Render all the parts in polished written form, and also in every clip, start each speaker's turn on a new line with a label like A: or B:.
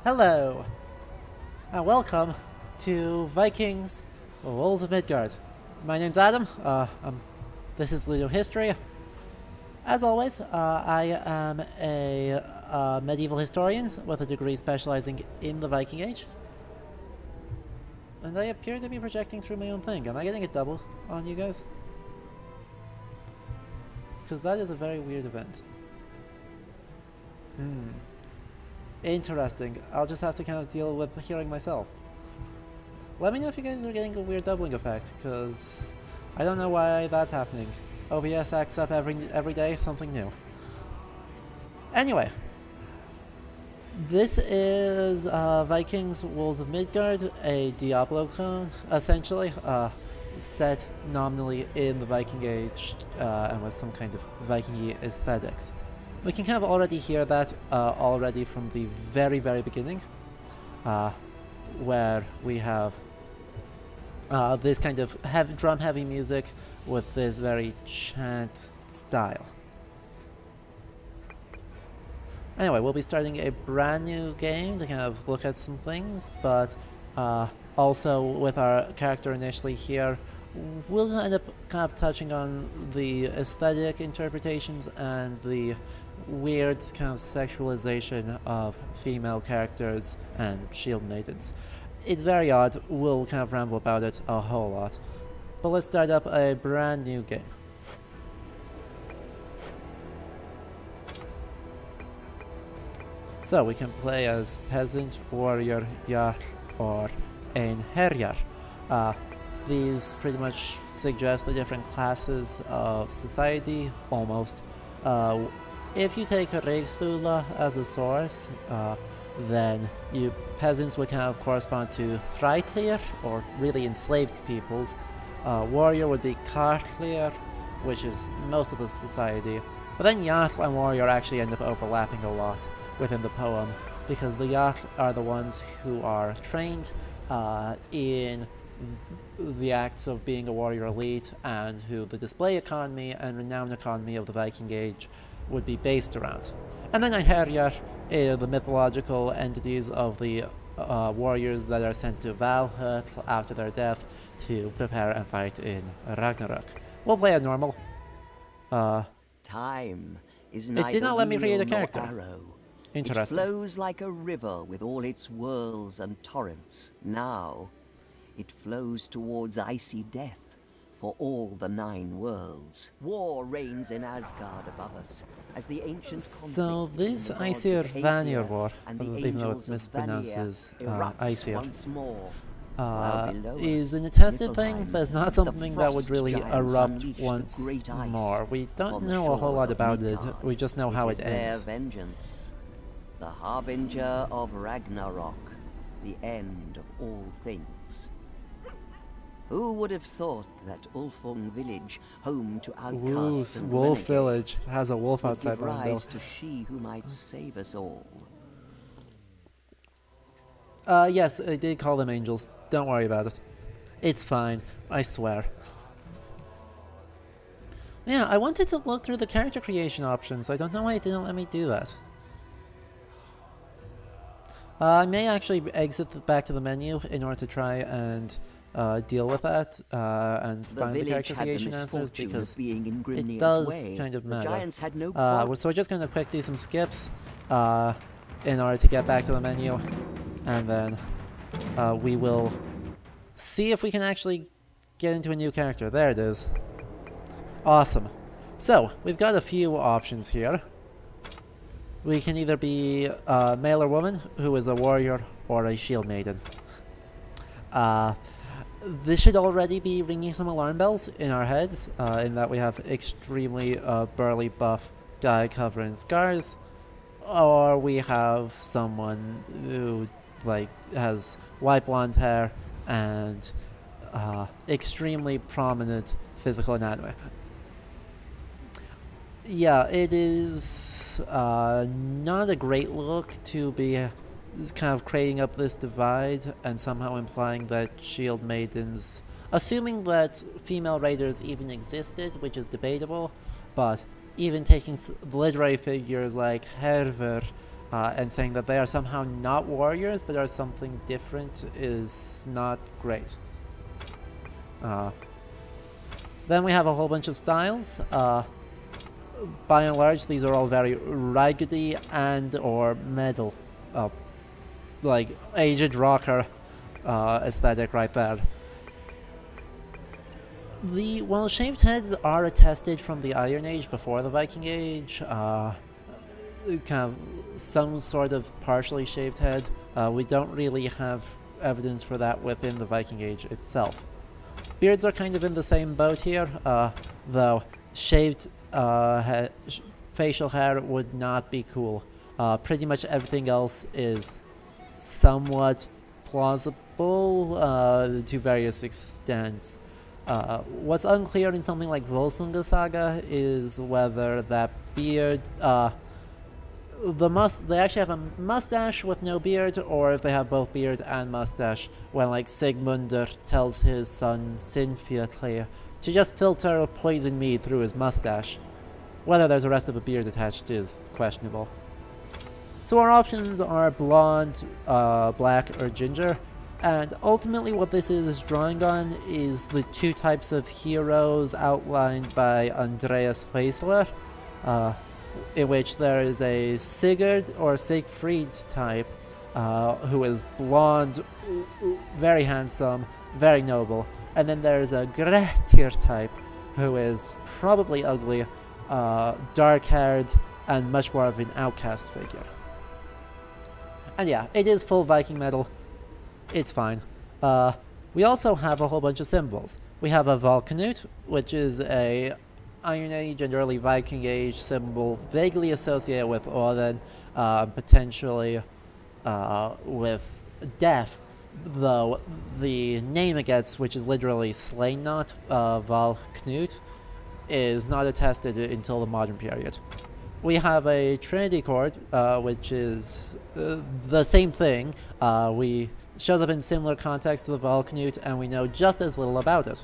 A: Hello, and welcome to Vikings, Wolves of Midgard. My name's Adam. This is Ludo History. As always, I am a medieval historian with a degree specializing in the Viking Age. And I appear to be projecting through my own thing. Am I getting a double on you guys? Because that is a very weird event. Interesting. I'll just have to kind of deal with hearing myself. Let me know if you guys are getting a weird doubling effect, because I don't know why that's happening. OBS acts up every day, something new. Anyway, this is Vikings Wolves of Midgard, a Diablo clone, essentially, set nominally in the Viking Age and with some kind of Viking-y aesthetics. We can kind of already hear that already from the very beginning, where we have this kind of drum-heavy music with this very chant style. Anyway, we'll be starting a brand new game to kind of look at some things, but also with our character initially here, we'll end up kind of touching on the aesthetic interpretations and the weird kind of sexualization of female characters and shield maidens. It's very odd, we'll kind of ramble about it a whole lot. But let's start up a brand new game. So we can play as peasant, warrior, jarl, or ein herjar. These pretty much suggest the different classes of society, almost. If you take a Rigsthula as a source, then you peasants would kind of correspond to Thraitlir, or really enslaved peoples. Warrior would be Karlir, which is most of the society. But then Jarl and Warrior actually end up overlapping a lot within the poem, because the Jarl are the ones who are trained in the acts of being a warrior elite, and who the display economy and renown economy of the Viking Age would be based around. And then Einherjar are the mythological entities of the warriors that are sent to Valhalla after their death to prepare and fight in Ragnarok. We'll play a normal.
B: Time is
A: It did not let me create a character.
B: Arrow.
A: Interesting.
B: It flows like a river with all its whirls and torrents. Now, it flows towards icy death for all the 9 worlds. War reigns in Asgard above us as the ancient
A: So this Aesir Vanir war, even though it mispronounces Aesir,
B: once more.
A: is an attested thing, but it's not something that would really erupt once more. We don't know a whole lot about it, we just know how it ends.
B: Their vengeance, the harbinger of Ragnarok, the end of all things. Who would have thought that Ulfung village, home to outcasts and
A: Wolf
B: renegades,
A: village has a wolf
B: would
A: outside
B: give
A: window.
B: rise to she who might save us all?
A: Yes, I did call them angels. Don't worry about it. It's fine, I swear. Yeah, I wanted to look through the character creation options. I don't know why it didn't let me do that. I may actually exit back to the menu in order to try and deal with that and find the character creation answers, because it does kind of matter. So we're just going to quick do some skips in order to get back to the menu, and then we will see if we can actually get into a new character. There it is. Awesome. So we've got a few options here. We can either be a male or woman who is a warrior, or a shield maiden. This should already be ringing some alarm bells in our heads, in that we have extremely burly buff guy covered in scars, or we have someone who has white blonde hair and extremely prominent physical anatomy. Yeah, it is not a great look to be kind of creating up this divide and somehow implying that shield maidens, assuming that female raiders even existed, which is debatable, but even taking literary figures like Hervor and saying that they are somehow not warriors but are something different is not great. Then we have a whole bunch of styles. By and large, these are all very raggedy and or metal, like aged rocker aesthetic right there. The well-shaved heads are attested from the Iron Age before the Viking Age. Kind of some sort of partially shaved head. We don't really have evidence for that within the Viking Age itself. Beards are kind of in the same boat here, though shaved facial hair would not be cool. Pretty much everything else is somewhat plausible to various extents. What's unclear in something like Volsunga Saga is whether that beard, they actually have a mustache with no beard, or if they have both beard and mustache, when like Sigmundur tells his son Sinfjotli to just filter poison mead through his mustache. Whether there's a rest of a beard attached is questionable. So our options are blonde, black, or ginger, and ultimately what this is drawing on is the two types of heroes outlined by Andreas Häusler, in which there is a Sigurd or Siegfried type, who is blonde, very handsome, very noble, and then there's a Grettir type, who is probably ugly, dark-haired, and much more of an outcast figure. And yeah, it is full Viking metal. It's fine. We also have a whole bunch of symbols. We have a Valknut, which is a Iron Age and early Viking Age symbol vaguely associated with Odin, potentially with death, though the name it gets, which is literally slain not, Valknut, is not attested until the modern period. We have a Trinity cord, which is the same thing. Shows up in similar context to the Valknut, and we know just as little about it.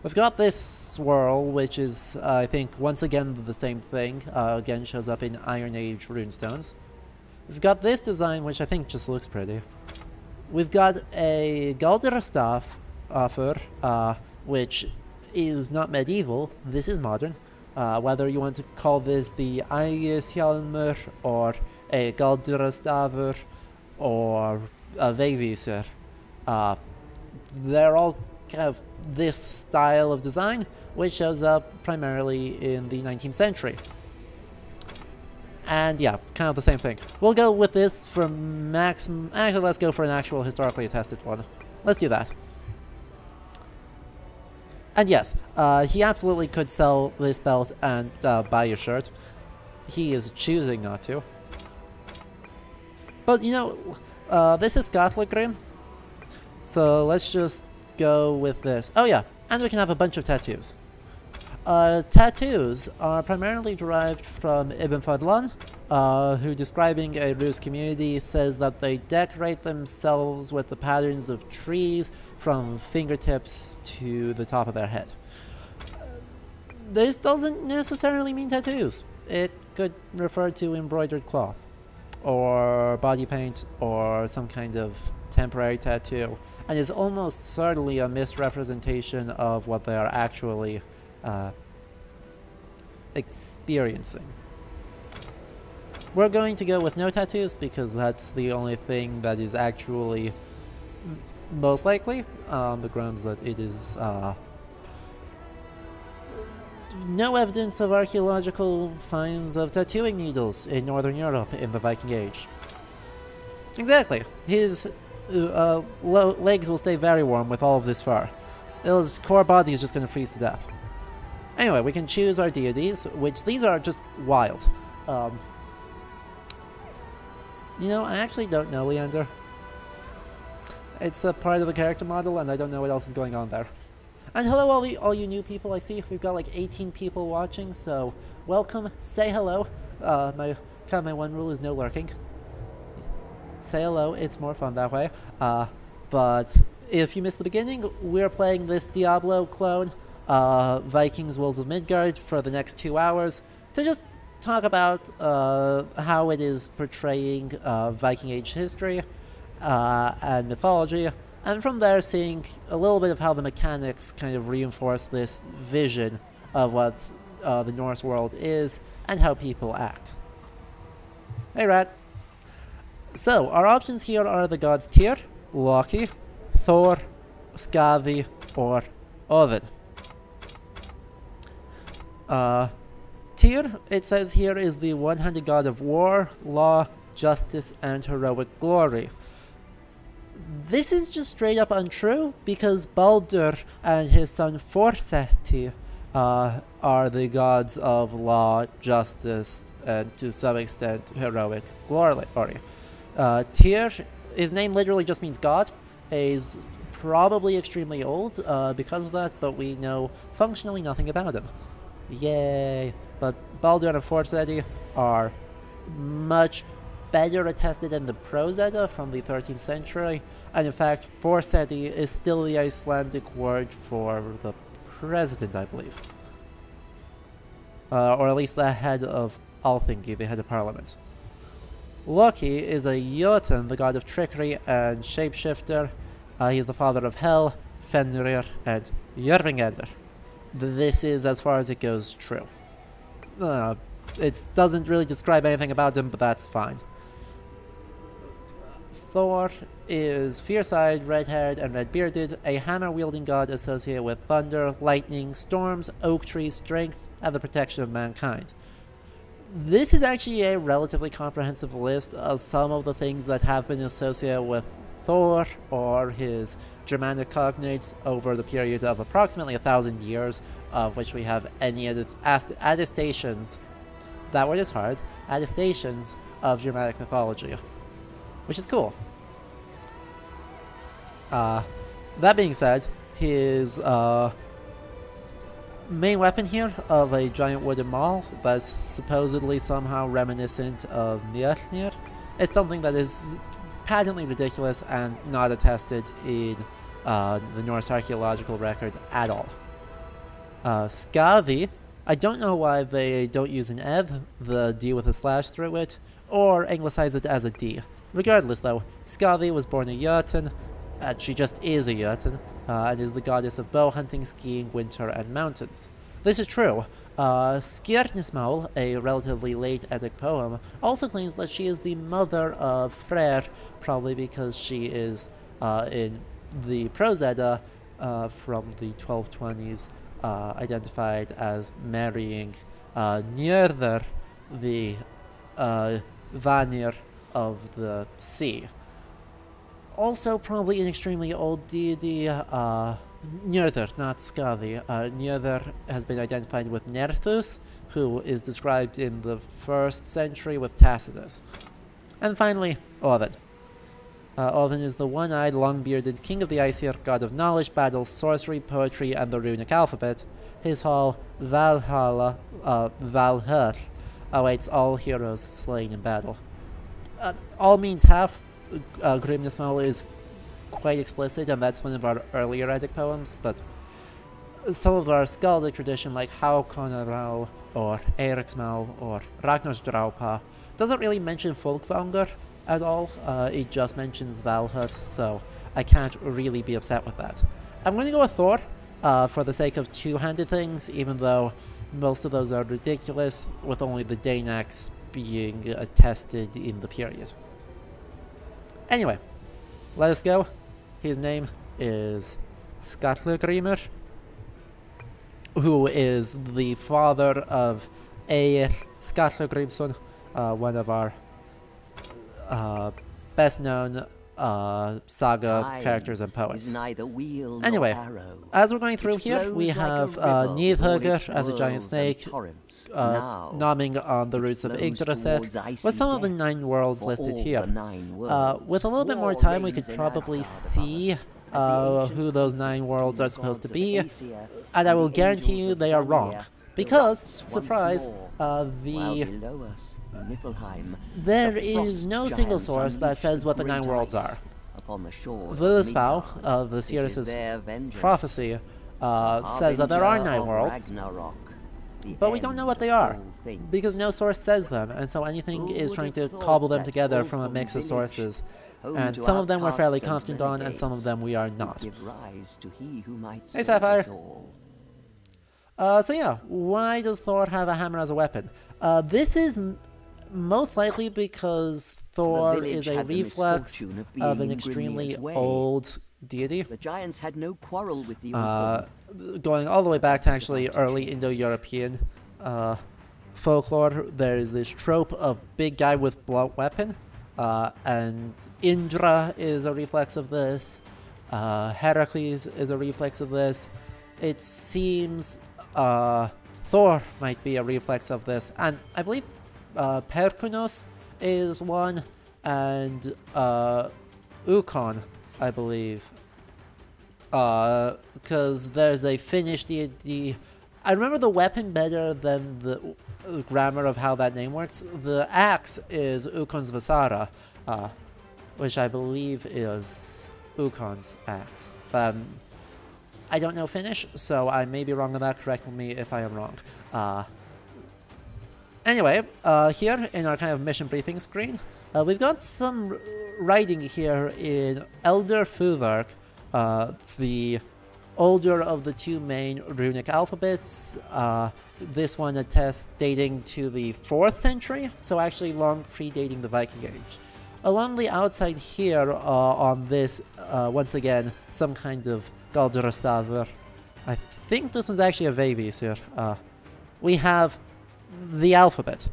A: We've got this swirl, which is, I think, once again the same thing. Again, shows up in Iron Age runestones. We've got this design, which I think just looks pretty. We've got a Galdra staff offer, which is not medieval. This is modern. Whether you want to call this the Ægishjálmur, or a Galdra stafur, or a Vegvísir, they're all kind of this style of design, which shows up primarily in the 19th century. And yeah, kind of the same thing. We'll go with this for maximum. Actually, let's go for an actual historically attested one. Let's do that. And yes, he absolutely could sell this belt and buy your shirt. He is choosing not to. But you know, this is Skatlagrim, so let's just go with this. Oh yeah, and we can have a bunch of tattoos. Tattoos are primarily derived from Ibn Fadlan, who, describing a Rus community, says that they decorate themselves with the patterns of trees from fingertips to the top of their head. This doesn't necessarily mean tattoos. It could refer to embroidered cloth, or body paint, or some kind of temporary tattoo, and is almost certainly a misrepresentation of what they are actually experiencing. We're going to go with no tattoos because that's the only thing that is actually most likely, on the grounds that it is no evidence of archaeological finds of tattooing needles in Northern Europe in the Viking Age. Exactly. His legs will stay very warm with all of this fur. His core body is just going to freeze to death. Anyway, we can choose our deities, which these are just wild. You know, I actually don't know Leander. It's a part of the character model, and I don't know what else is going on there. And hello all you new people. I see we've got like 18 people watching, so welcome, say hello. My one rule is no lurking. Say hello, it's more fun that way. But if you missed the beginning, we're playing this Diablo clone, Vikings Wolves of Midgard, for the next 2 hours to just talk about how it is portraying Viking Age history and mythology, and from there seeing a little bit of how the mechanics kind of reinforce this vision of what the Norse world is and how people act. Hey Rat! So, our options here are the gods Tyr, Loki, Thor, Skadi, or Odin. Tyr, it says here, is the one-handed god of war, law, justice, and heroic glory. This is just straight up untrue, because Baldur and his son Forseti are the gods of law, justice, and to some extent heroic glory. Tyr, his name literally just means god. He's probably extremely old because of that, but we know functionally nothing about him. Yay! But Baldur and Forseti are much better attested in the Prose Edda from the 13th century, and in fact, Forseti is still the Icelandic word for the president, I believe. Or at least the head of Alþingi, the head of parliament. Loki is a Jotun, the god of trickery and shapeshifter. He is the father of Hel, Fenrir, and Jörmungandr. This is, as far as it goes, true. It doesn't really describe anything about him, but that's fine. Thor is fierce-eyed, red-haired, and red-bearded, a hammer-wielding god associated with thunder, lightning, storms, oak trees, strength, and the protection of mankind. This is actually a relatively comprehensive list of some of the things that have been associated with Thor or his Germanic cognates over the period of approximately 1,000 years, of which we have any attestations, that word is hard, attestations of Germanic mythology, which is cool. That being said, his main weapon here of a giant wooden maul that's supposedly somehow reminiscent of Mjolnir is something that is patently ridiculous and not attested in the Norse archaeological record at all. Skadi, I don't know why they don't use an Eb, the D with a slash through it, or anglicize it as a D. Regardless though, Skadi was born a Jotun, she just is a Jotun, and is the goddess of bow hunting, skiing, winter, and mountains. This is true. Skirnismál, a relatively late Eddic poem, also claims that she is the mother of Freyr, probably because she is, in the Prose Edda from the 1220s, identified as marrying Njörður, the Vanir of the sea. Also probably an extremely old deity, Njörður, not Skadi. Njörður has been identified with Nerthus, who is described in the 1st century with Tacitus. And finally, Odin. Odin is the one-eyed, long-bearded king of the Aesir, god of knowledge, battle, sorcery, poetry, and the runic alphabet. His hall, Valhalla, Valhall, awaits all heroes slain in battle. All means half. Grimnismal is quite explicit, and that's one of our earlier Eddic poems, but some of our skaldic tradition, like Hákonarál, or Eiríksmál, or Ragnarsdrápa, doesn't really mention Folkvanger at all. It just mentions Valhall, so I can't really be upset with that. I'm going to go with Thor, for the sake of two-handed things, even though most of those are ridiculous, with only the Danax being attested in the period. Anyway, let us go. His name is Skallagrímur, who is the father of Eir Skallagrímsson, one of our best-known saga characters and poets. Anyway, as we're going through here, we have Nidhöggr as a giant snake, nomming on the roots of Yggdrasil, with some of the 9 worlds listed here. With a little bit more time, we could probably see who those 9 worlds are supposed to be, and I will guarantee you they are wrong. Because, surprise, there is no single source that says what the 9 worlds are. Völuspá, the Sirius's prophecy, says that there are 9 worlds, but we don't know what they are, because no source says them, and so anything is trying to cobble them together from a mix of sources. And some of them we're fairly confident on, and some of them we are not. Hey, Sapphire! So yeah, why does Thor have a hammer as a weapon? This is most likely because Thor is a reflex of an extremely old deity.
B: The giants had no quarrel with the
A: going all the way back to actually early Indo-European folklore. There is this trope of big guy with blunt weapon, and Indra is a reflex of this. Heracles is a reflex of this. It seems Thor might be a reflex of this, and I believe Perkunos is one, and Ukon, I believe, because there's a Finnish deity. I remember the weapon better than the grammar of how that name works. The axe is Ukon's Vasara, which I believe is Ukon's axe. I don't know Finnish, so I may be wrong on that. Correct me if I am wrong. Anyway, here in our kind of mission briefing screen, we've got some writing here in Elder Futhark, the older of the two main runic alphabets. This one attests dating to the 4th century, so actually long predating the Viking Age. Along the outside here on this, once again, some kind of Galdrastavr. I think this one's actually a Vavis here. We have the alphabet.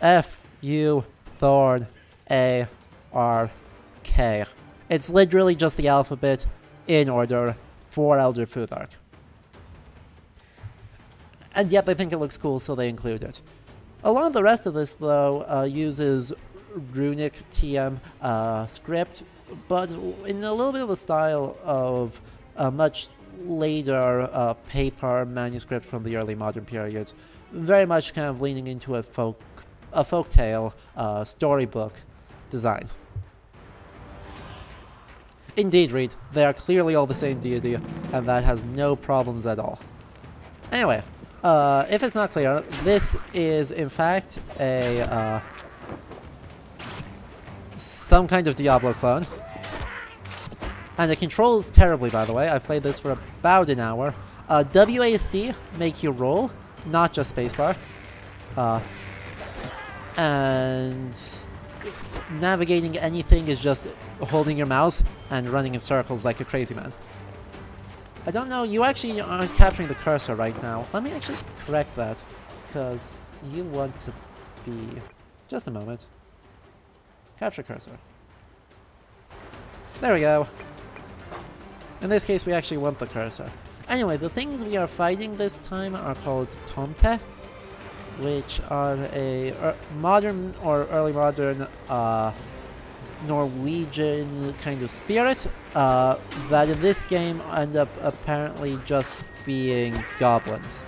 A: F, U, Thorn, A, R, K. It's literally just the alphabet in order for Elder Futhark. And yet they think it looks cool, so they include it. Along the rest of this, though, uses runic TM script, but in a little bit of the style of a much later paper manuscript from the early modern period. Very much kind of leaning into a folktale storybook design. Indeed, Reed, they are clearly all the same deity, and that has no problems at all. Anyway, if it's not clear, this is in fact a some kind of Diablo clone. And it controls terribly, by the way. I've played this for about an hour. WASD make you roll, not just spacebar. And navigating anything is just holding your mouse and running in circles like a crazy man. I don't know, you actually aren't capturing the cursor right now. Let me actually correct that, because you want to be... Just a moment. Capture cursor. There we go. In this case, we actually want the cursor. Anyway, the things we are fighting this time are called Tomte, which are a modern or early modern Norwegian kind of spirit that in this game end up apparently just being goblins.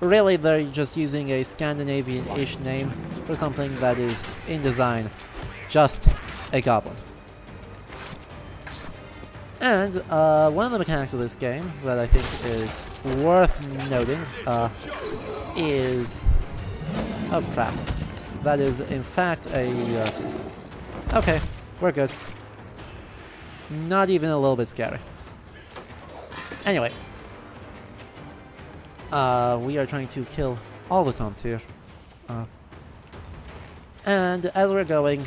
A: Really, they're just using a Scandinavian-ish name for something that is, in design, just a goblin. And one of the mechanics of this game that I think is worth noting is... Oh crap. That is in fact a... Okay, we're good. Not even a little bit scary. Anyway. We are trying to kill all the Tomtir. And as we're going,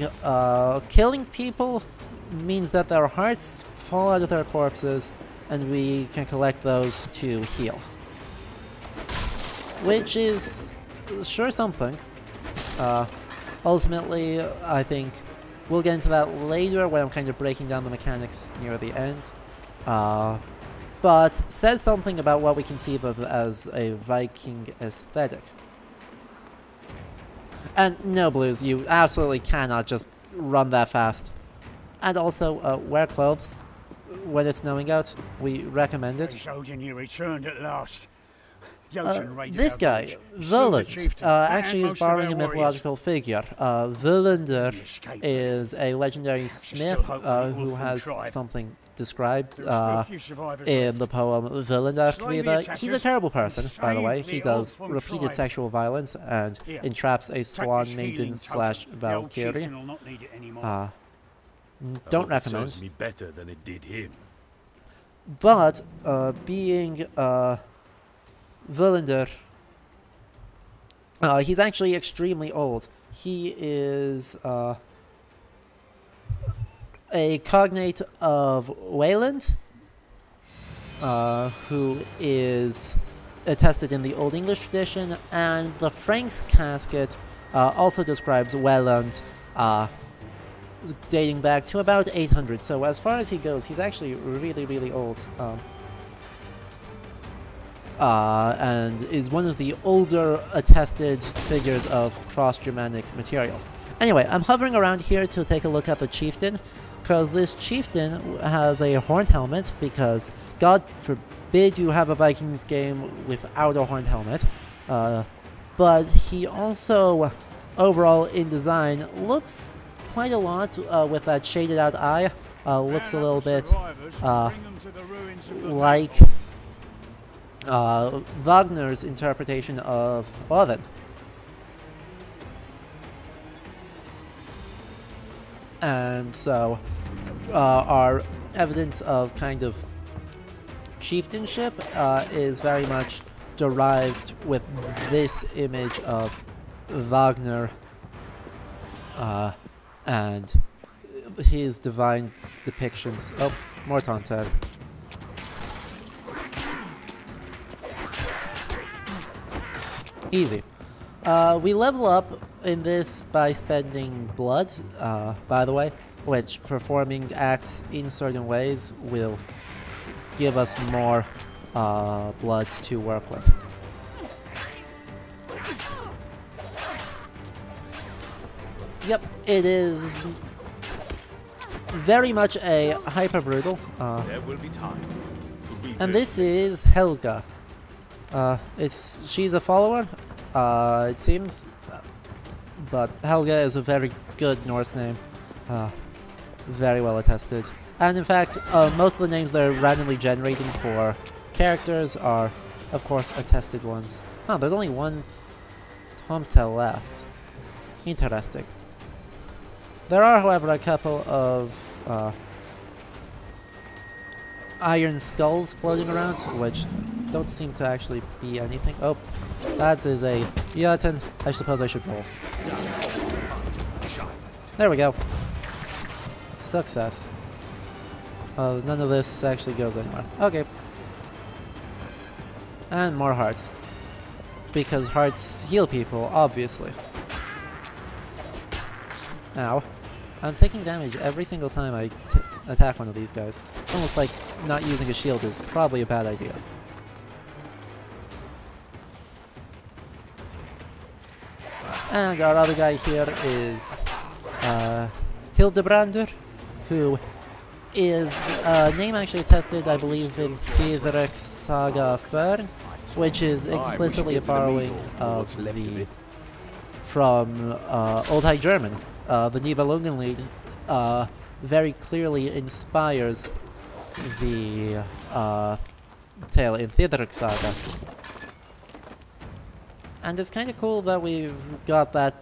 A: killing people means that their hearts fall out of their corpses, and we can collect those to heal. Which is sure something. Ultimately, I think we'll get into that later when I'm kind of breaking down the mechanics near the end. But says something about what we conceive of as a Viking aesthetic. And no, Blues, you absolutely cannot just run that fast. And also, wear clothes when it's snowing out. We recommend it.
C: Odin, you returned at last.
A: This guy, Völund, actually is borrowing a mythological figure. Völundur is a legendary smith who has something described
C: There are still a few survivors
A: in
C: left.
A: the poem Villender.
C: Slay the attackers
A: He's a terrible person,
C: and
A: by the way.
C: save
A: He
C: the
A: does
C: Elfin
A: repeated
C: tribe.
A: sexual violence and
C: Here,
A: entraps a
C: Take
A: swan
C: this
A: maiden
C: healing
A: slash
C: totem. The old
A: Valkyrie.
C: chieftain will not need it anymore.
A: Don't
D: It serves
A: recommend.
D: me better than it did him.
A: But being Villender, he's actually extremely old. He is a cognate of Wayland, who is attested in the Old English tradition, and the Frank's casket also describes Wayland dating back to about 800. So as far as he goes, he's actually really, really old. And is one of the older attested figures of cross-Germanic material. Anyway, I'm hovering around here to take a look at the chieftain, because this chieftain has a horned helmet, because God forbid you have a Vikings game without a horned helmet. But he also, overall in design, looks quite a lot with that shaded out eye. Looks a little bit like Wagner's interpretation of Odin. And so our evidence of kind of chieftainship is very much derived with this image of Wagner and his divine depictions. Oh, more taunted. Easy. We level up in this by spending blood, by the way, which performing acts in certain ways will give us more blood to work with. Yep, it is very much a hyper brutal.
D: There will be time to rebuild.
A: And this is Helga. She's a follower, it seems, but Helga is a very good Norse name, very well attested. And in fact, most of the names they're randomly generating for characters are, of course, attested ones. Oh, there's only one Tomtel left. Interesting. There are, however, a couple of iron skulls floating around, which don't seem to actually be anything. Oh, that is a Jotun. I suppose I should roll. There we go. Success. None of this actually goes anywhere. Okay. And more hearts. Because hearts heal people, obviously. Ow. I'm taking damage every single time I attack one of these guys. Almost like not using a shield is probably a bad idea. And our other guy here is Hildebrander, who is a name actually attested, I believe, in Theodoric's Saga of Bern, which is explicitly a borrowing of from Old High German. The Nibelungenlied very clearly inspires the tale in Theodoric's Saga. And it's kind of cool that we've got that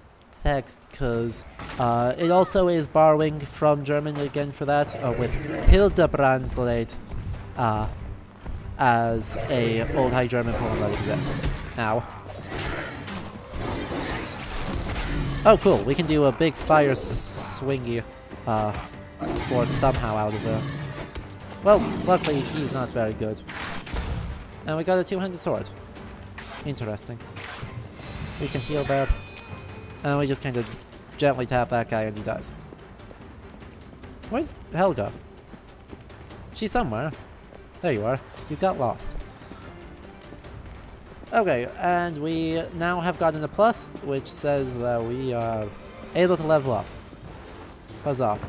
A: text, because it also is borrowing from German again for that, with Hildebrandsled as a Old High German poem that exists. Ow. Oh cool, we can do a big fire swingy force somehow out of there. Well, luckily he's not very good. And we got a two-handed sword. Interesting. We can heal there. And we just kind of gently tap that guy and he dies. Where's Helga? She's somewhere. There you are. You got lost. Okay, and we now have gotten a plus, which says that we are able to level up. Huzzah.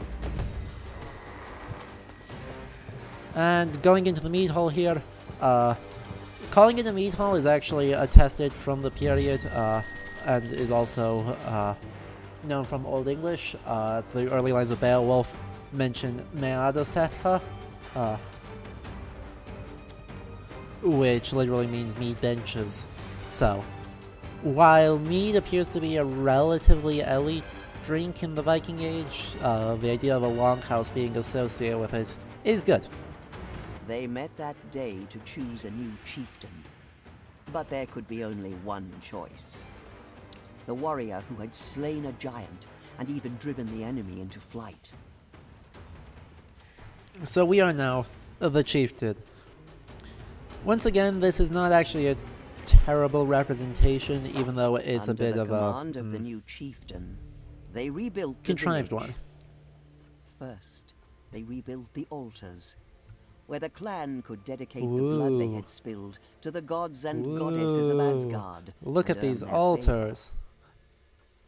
A: And going into the meat hall here, calling it a meat hall is actually attested from the period, and is also known from Old English. The early lines of Beowulf mention Meadosepa, which literally means meat benches. So, while mead appears to be a relatively elite drink in the Viking Age, the idea of a longhouse being associated with it is good.
B: They met that day to choose a new chieftain. But there could be only one choice. The warrior who had slain a giant and even driven the enemy into flight.
A: So we are now the chieftain. Once again, this is not actually a terrible representation, even though it's a bit of a
B: command of the new chieftain, they rebuilt the
A: contrived
B: village.
A: one.
B: First, they rebuilt the altars, where the clan could dedicate the blood they had spilled to the gods and goddesses of Asgard.
A: Look
B: and
A: at these
B: earn their
A: altars.
B: favor.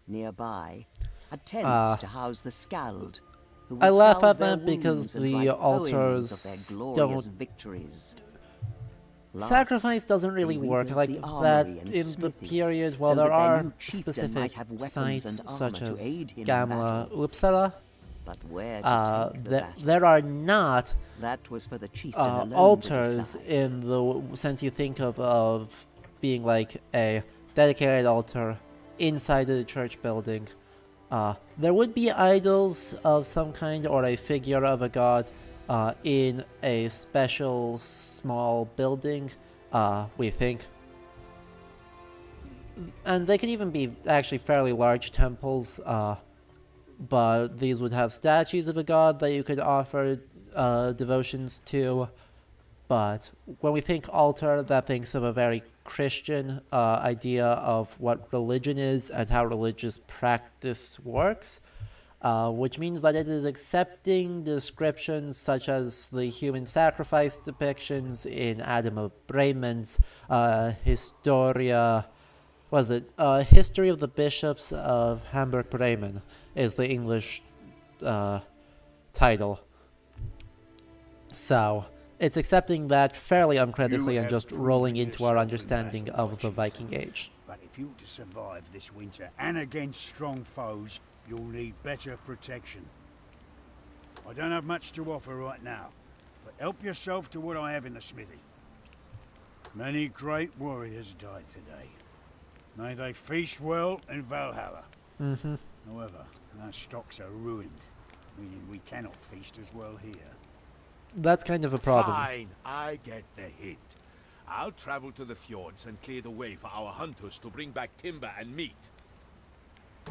B: Nearby, a tent to house the Skald, who would
A: I laugh
B: salve
A: at
B: their
A: that because
B: wounds and
A: the
B: write
A: altars
B: poems of their glorious
A: don't-
B: victories. Last,
A: Sacrifice doesn't really
B: they
A: work
B: rebuilt
A: like
B: the
A: that
B: armory and
A: in the
B: smithy,
A: period. While
B: so
A: there
B: that their
A: are
B: new chieftain
A: specific
B: might have weapons
A: sites
B: and armor
A: such
B: to
A: as
B: aid him in
A: Gamla,
B: battle.
A: Uppsala,
B: But where to take the battle?
A: there are not
B: That was for the chieftain alone to
A: altars
B: decide.
A: in the sense you think of being like a dedicated altar inside the church building. There would be idols of some kind or a figure of a god in a special small building, we think. And they can even be actually fairly large temples, but these would have statues of a god that you could offer devotions to. But when we think altar, that thinks of a very Christian idea of what religion is and how religious practice works, which means that it is accepting descriptions such as the human sacrifice depictions in Adam of Bremen's Historia. Was it History of the Bishops of Hamburg-Bremen is the English title. So it's accepting that fairly uncritically and just rolling into our understanding of the Viking Age.
C: But if you to survive this winter and against strong foes, you'll need better protection. I don't have much to offer right now, but help yourself to what I have in the smithy. Many great warriors died today. May they feast well in Valhalla. However, our stocks are ruined, meaning we cannot feast as well here.
A: That's kind of a problem.
D: Fine, I get the hint. I'll travel to the fjords and clear the way for our hunters to bring back timber and meat.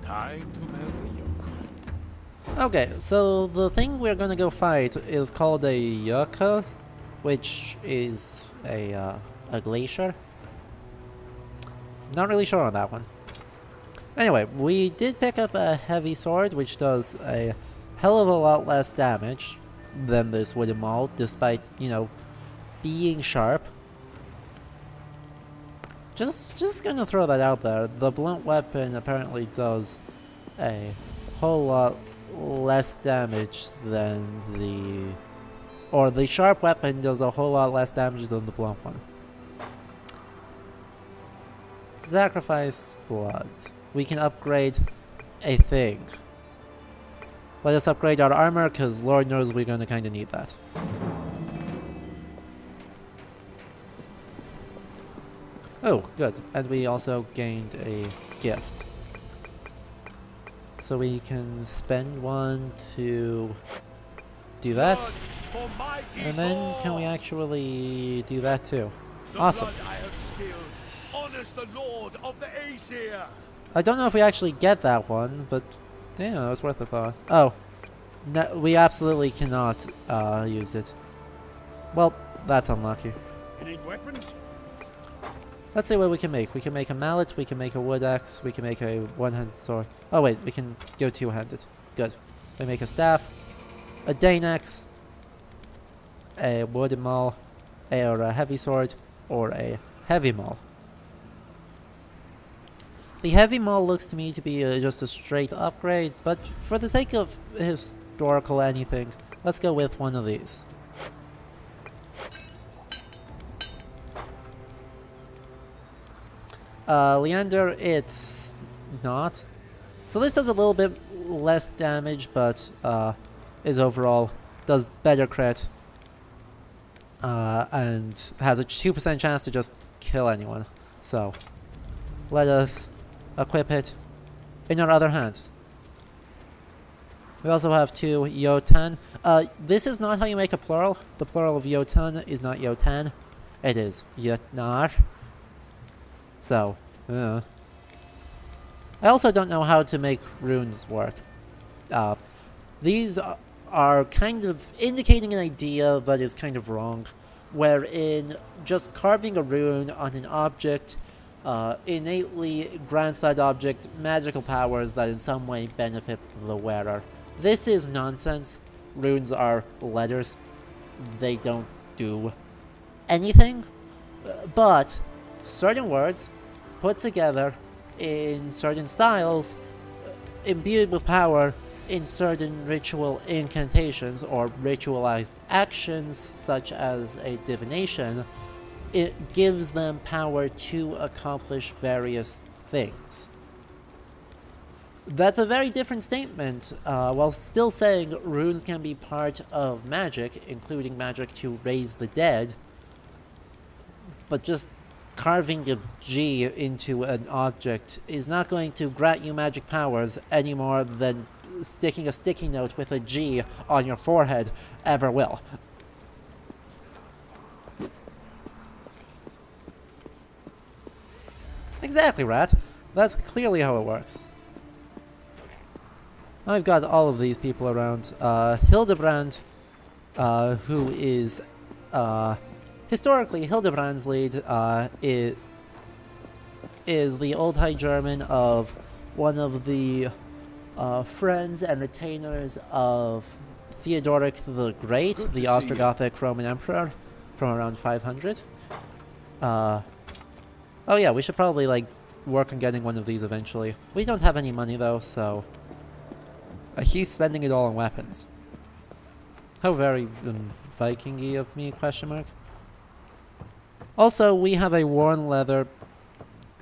D: Time to melt the yoke.
A: Okay, so the thing we're gonna go fight is called a Jökull, which is a glacier. Not really sure on that one. Anyway, we did pick up a heavy sword, which does a hell of a lot less damage than this wooden maul, despite, you know, being sharp. Just gonna throw that out there. The blunt weapon apparently does a whole lot less damage than the sharp weapon does a whole lot less damage than the blunt one. Sacrifice blood. We can upgrade a thing. Let us upgrade our armor, because Lord knows we're gonna kinda need that. Oh, good. And we also gained a gift. So we can spend one to do that. And then can we actually do that too? Awesome. I don't know if we actually get that one, but yeah, it was worth a thought. Oh, no, we absolutely cannot use it. Well, that's unlucky.
C: You need weapons?
A: Let's see what we can make. We can make a mallet, we can make a wood axe, we can make a one-handed sword. Oh wait, we can go two-handed. Good. We make a staff, a Dane axe, a wooden maul, or a heavy sword, or a heavy maul. The heavy maul looks to me to be just a straight upgrade, but for the sake of historical anything, let's go with one of these. Leander, it's not. So this does a little bit less damage, but is overall does better crit. and has a 2% chance to just kill anyone. So, let us equip it in our other hand. We also have 2 Yotan. This is not how you make a plural. The plural of Yotan is not Yotan. It is Yotnar. So, I also don't know how to make runes work. These are kind of indicating an idea that is kind of wrong, wherein just carving a rune on an object innately grants that object magical powers that in some way benefit the wearer. This is nonsense. Runes are letters. They don't do anything, but certain words put together in certain styles, imbued with power in certain ritual incantations or ritualized actions such as a divination, it gives them power to accomplish various things. That's a very different statement, while still saying runes can be part of magic, including magic to raise the dead, but just carving a G into an object is not going to grant you magic powers any more than sticking a sticky note with a G on your forehead ever will. Exactly, Rat. That's clearly how it works. I've got all of these people around. Hildebrand, who is, historically, Hildebrand's lead, is the Old High German of one of the friends and retainers of Theodoric the Great, the Ostrogothic Roman Emperor, from around 500. Oh yeah, we should probably, like, work on getting one of these eventually. We don't have any money, though, so I keep spending it all on weapons. How very Viking-y of me, question mark. Also, we have a worn leather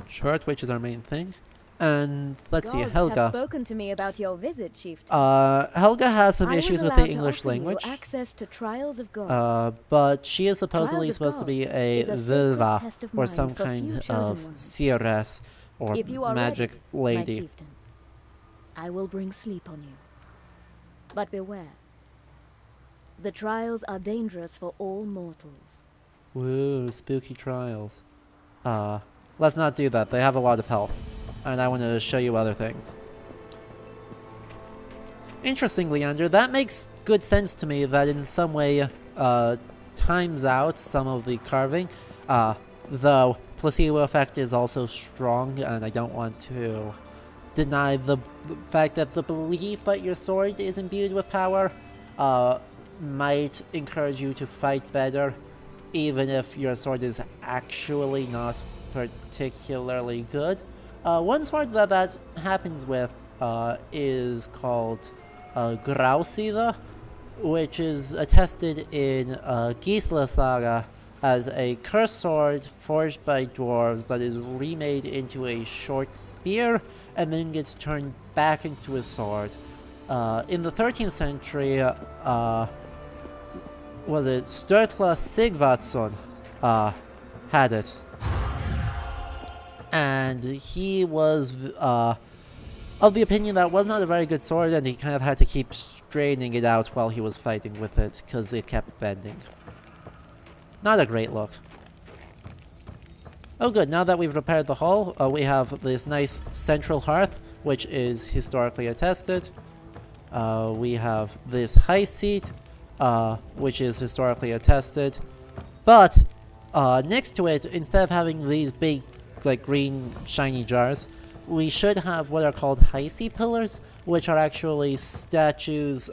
A: shirt, which is our main thing. And let's see, Helga.
E: Have spoken to me about your visit, Chieftain.
A: Helga has some issues with the English language.
E: Access to trials of gods.
A: But she is supposedly supposed to be a Vilva, or some kind of seeress, or magic lady.
E: My chieftain, I will bring sleep on you. But beware. The trials are dangerous for all mortals.
A: Woo, spooky trials. Let's not do that. They have a lot of health. And I want to show you other things. Interesting, Leander. That makes good sense to me that in some way times out some of the carving. Though placebo effect is also strong, and I don't want to deny the fact that the belief that your sword is imbued with power might encourage you to fight better, even if your sword is actually not particularly good. One sword that happens with is called Grausida, which is attested in Gisla Saga as a cursed sword forged by dwarves that is remade into a short spear and then gets turned back into a sword. In the 13th century, was it Sturla Sigvatsson had it. And he was of the opinion that it was not a very good sword, and he kind of had to keep straining it out while he was fighting with it, because it kept bending. Not a great look. Oh good, now that we've repaired the hull, we have this nice central hearth, which is historically attested. We have this high seat, which is historically attested. But next to it, instead of having these big like green shiny jars, we should have what are called high sea pillars, which are actually statues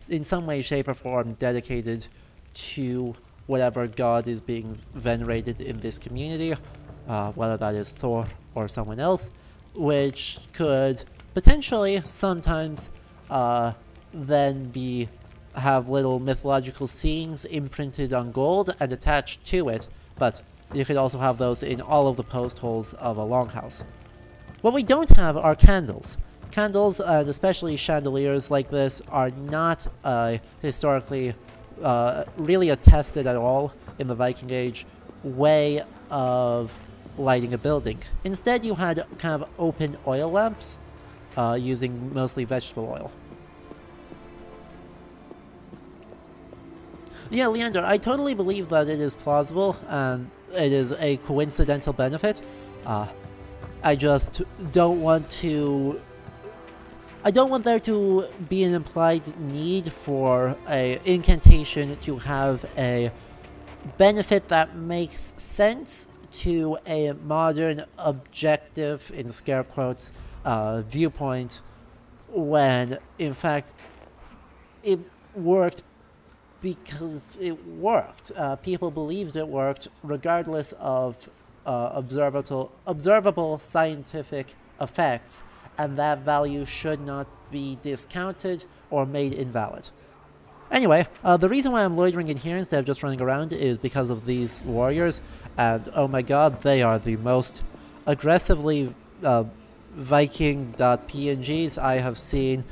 A: in some way, shape, or form dedicated to whatever god is being venerated in this community, whether that is Thor or someone else, which could potentially sometimes then have little mythological sayings imprinted on gold and attached to it, but you could also have those in all of the post holes of a longhouse. What we don't have are candles. Candles, and especially chandeliers like this, are not a historically really attested at all in the Viking Age way of lighting a building. Instead, you had kind of open oil lamps using mostly vegetable oil. Yeah, Leander, I totally believe that it is plausible and it is a coincidental benefit. I just don't want to... I don't want there to be an implied need for an incantation to have a benefit that makes sense to a modern, objective, in scare quotes, viewpoint, when, in fact, it worked because it worked. People believed it worked regardless of observable scientific effects, and that value should not be discounted or made invalid. Anyway, the reason why I'm loitering in here instead of just running around is because of these warriors, and oh my god, they are the most aggressively Viking.pngs I have seen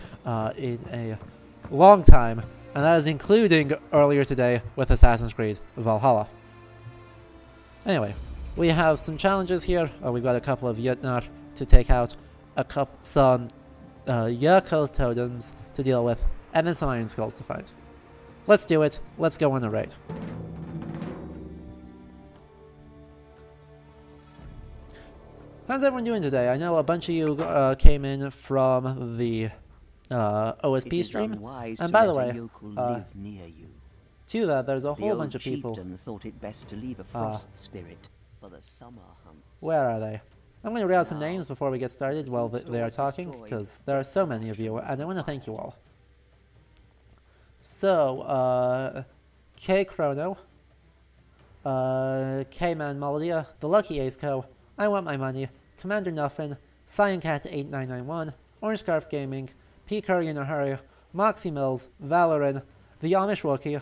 A: in a long time. And that is including earlier today with Assassin's Creed Valhalla. Anyway, we have some challenges here. We've got a couple of Jötnar to take out, some Jökull totems to deal with, and then some Iron Skulls to find. Let's do it. Let's go on a raid. How's everyone doing today? I know a bunch of you came in from the OSP stream, and by the way, to that there's a whole bunch of people.
B: Thought it best to leave a frost spirit for the summer hunt.
A: Where are they? I'm going to read out some names before we get started while they are talking, because there are so many of you, and I want to thank you all. So, K Chrono, K-Man Maladia, The Lucky Ace Co., I Want My Money, Commander Nuffin, CyanCat8991, Orange Scarf Gaming, P. Curry in a Hurry, Moxie Mills, Valorin, The Amish Wookie,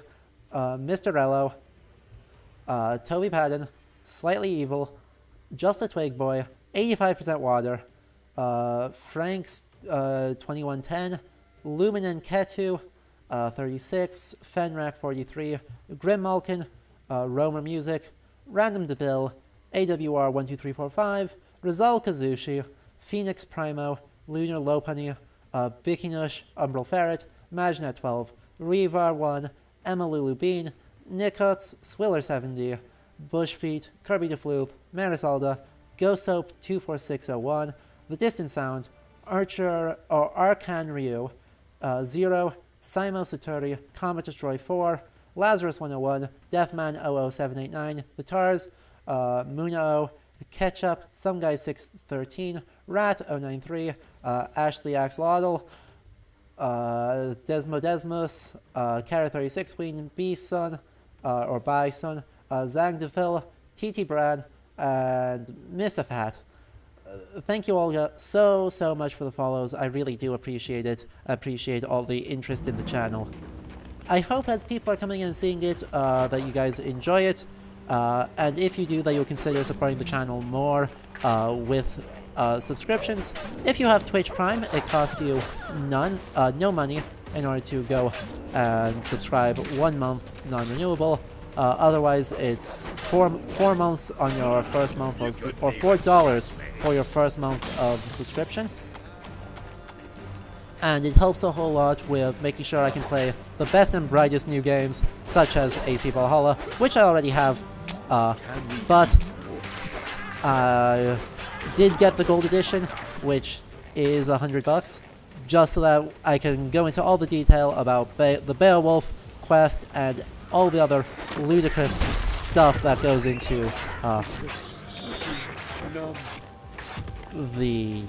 A: Mr. Rello, Toby Padden, Slightly Evil, Just a Twig Boy, 85% Water, Frank's 2110, Luminen Ketu, 36, Fenrak 43, Grim Malkin, Romer Music, Random Debill, AWR 12345, Rizal Kazushi, Phoenix Primo, Lunar Lopunny, Bikinush, Umbral Ferret, Majnet 12, Revar 1, Emma Lulu Bean, Nikots, Swiller 70, Bushfeet, Kirby DeFloop, Marisalda, Gosoap 24601, The Distant Sound, Archer or Arcan Ryu, Zero, Simo Satori, Comet Destroy 4, Lazarus 101, Deathman 00789, The Tars, Munao, Ketchup, Some Guy 613, Rat 093, Ashley Axolotl, Desmodesmus, Kara 36 Queen, B-Sun, or Bison, Zang DeVille, TT Brad, and Missafat. Thank you all so much for the follows. I really do appreciate it. I appreciate all the interest in the channel. I hope as people are coming in and seeing it, that you guys enjoy it. And if you do, that you'll consider supporting the channel more with subscriptions. If you have Twitch Prime, it costs you no money in order to go and subscribe 1 month non-renewable. Otherwise, it's four months on your first month of, or $4 for your first month of subscription. And it helps a whole lot with making sure I can play the best and brightest new games, such as AC Valhalla, which I already have. But I did get the gold edition, which is $100, just so that I can go into all the detail about the Beowulf quest and all the other ludicrous stuff that goes into the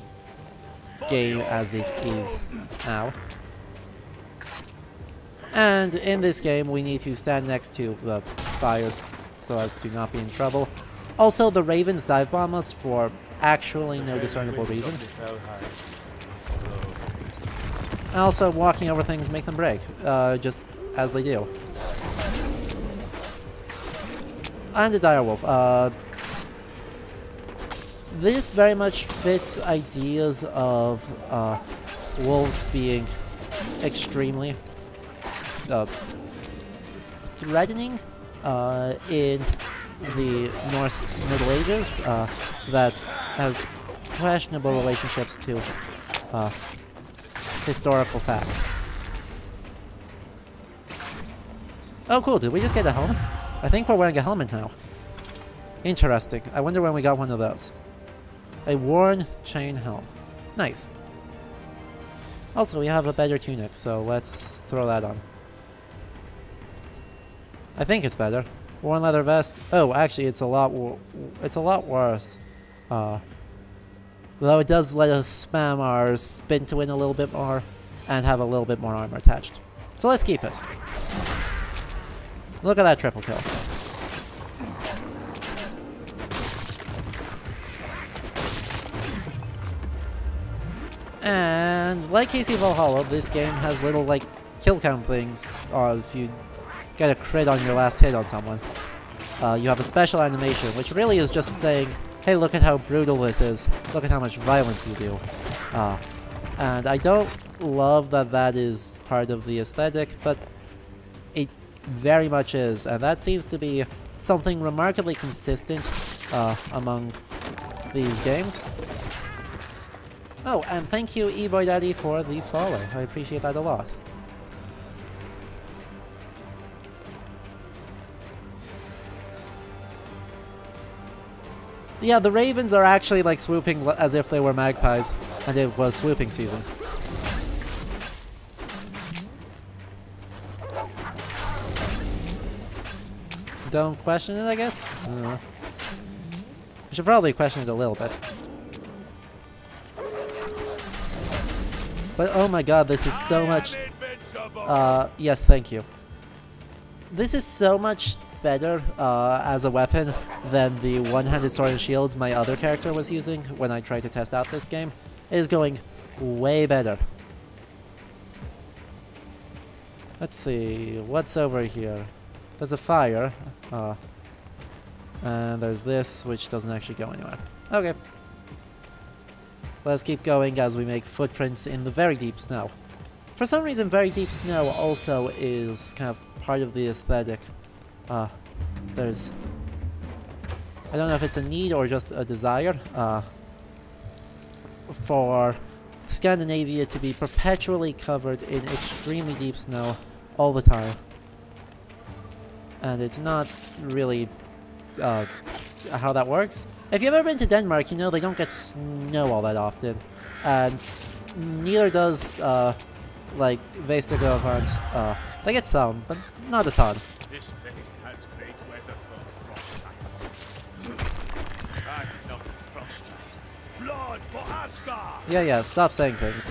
A: game as it is now. And in this game, we need to stand next to the fires so as to not be in trouble. Also, the ravens dive bomb us for actually no discernible reason. And also, walking over things make them break, just as they do. And the direwolf. This very much fits ideas of wolves being extremely threatening in the Norse Middle Ages that has questionable relationships to historical fact. Oh cool, did we just get a helmet? I think we're wearing a helmet now. Interesting. I wonder when we got one of those. A worn chain helm. Nice. Also, we have a better tunic, so let's throw that on. I think it's better. Worn leather vest. Oh, actually, it's a lot worse. Though it does let us spam our spin to win a little bit more and have a little bit more armor attached. So let's keep it. Look at that triple kill. And like KC Valhalla, this game has little like kill count things if you get a crit on your last hit on someone. You have a special animation, which really is just saying, hey, look at how brutal this is. Look at how much violence you do. And I don't love that that is part of the aesthetic, but it very much is. And that seems to be something remarkably consistent among these games. Oh, and thank you, eBoy Daddy, for the follow. I appreciate that a lot. Yeah, the ravens are actually like swooping as if they were magpies, and it was swooping season. Don't question it, I guess? We should probably question it a little bit. But oh my god, this is so much... yes, thank you. This is so much better as a weapon than the one-handed sword and shield my other character was using when I tried to test out this game. It is going way better. Let's see, what's over here? There's a fire. And there's this, which doesn't actually go anywhere. Okay. Let's keep going as we make footprints in the very deep snow. For some reason, very deep snow also is kind of part of the aesthetic. There's... I don't know if it's a need or just a desire for Scandinavia to be perpetually covered in extremely deep snow all the time. And it's not really how that works. If you've ever been to Denmark, you know they don't get snow all that often. And neither does, like, Vestergaard. They get some, but not a ton.
D: This place has great weather for frost giant. I'm not a frost giant. Blood for Asgard!
A: Yeah, stop saying things.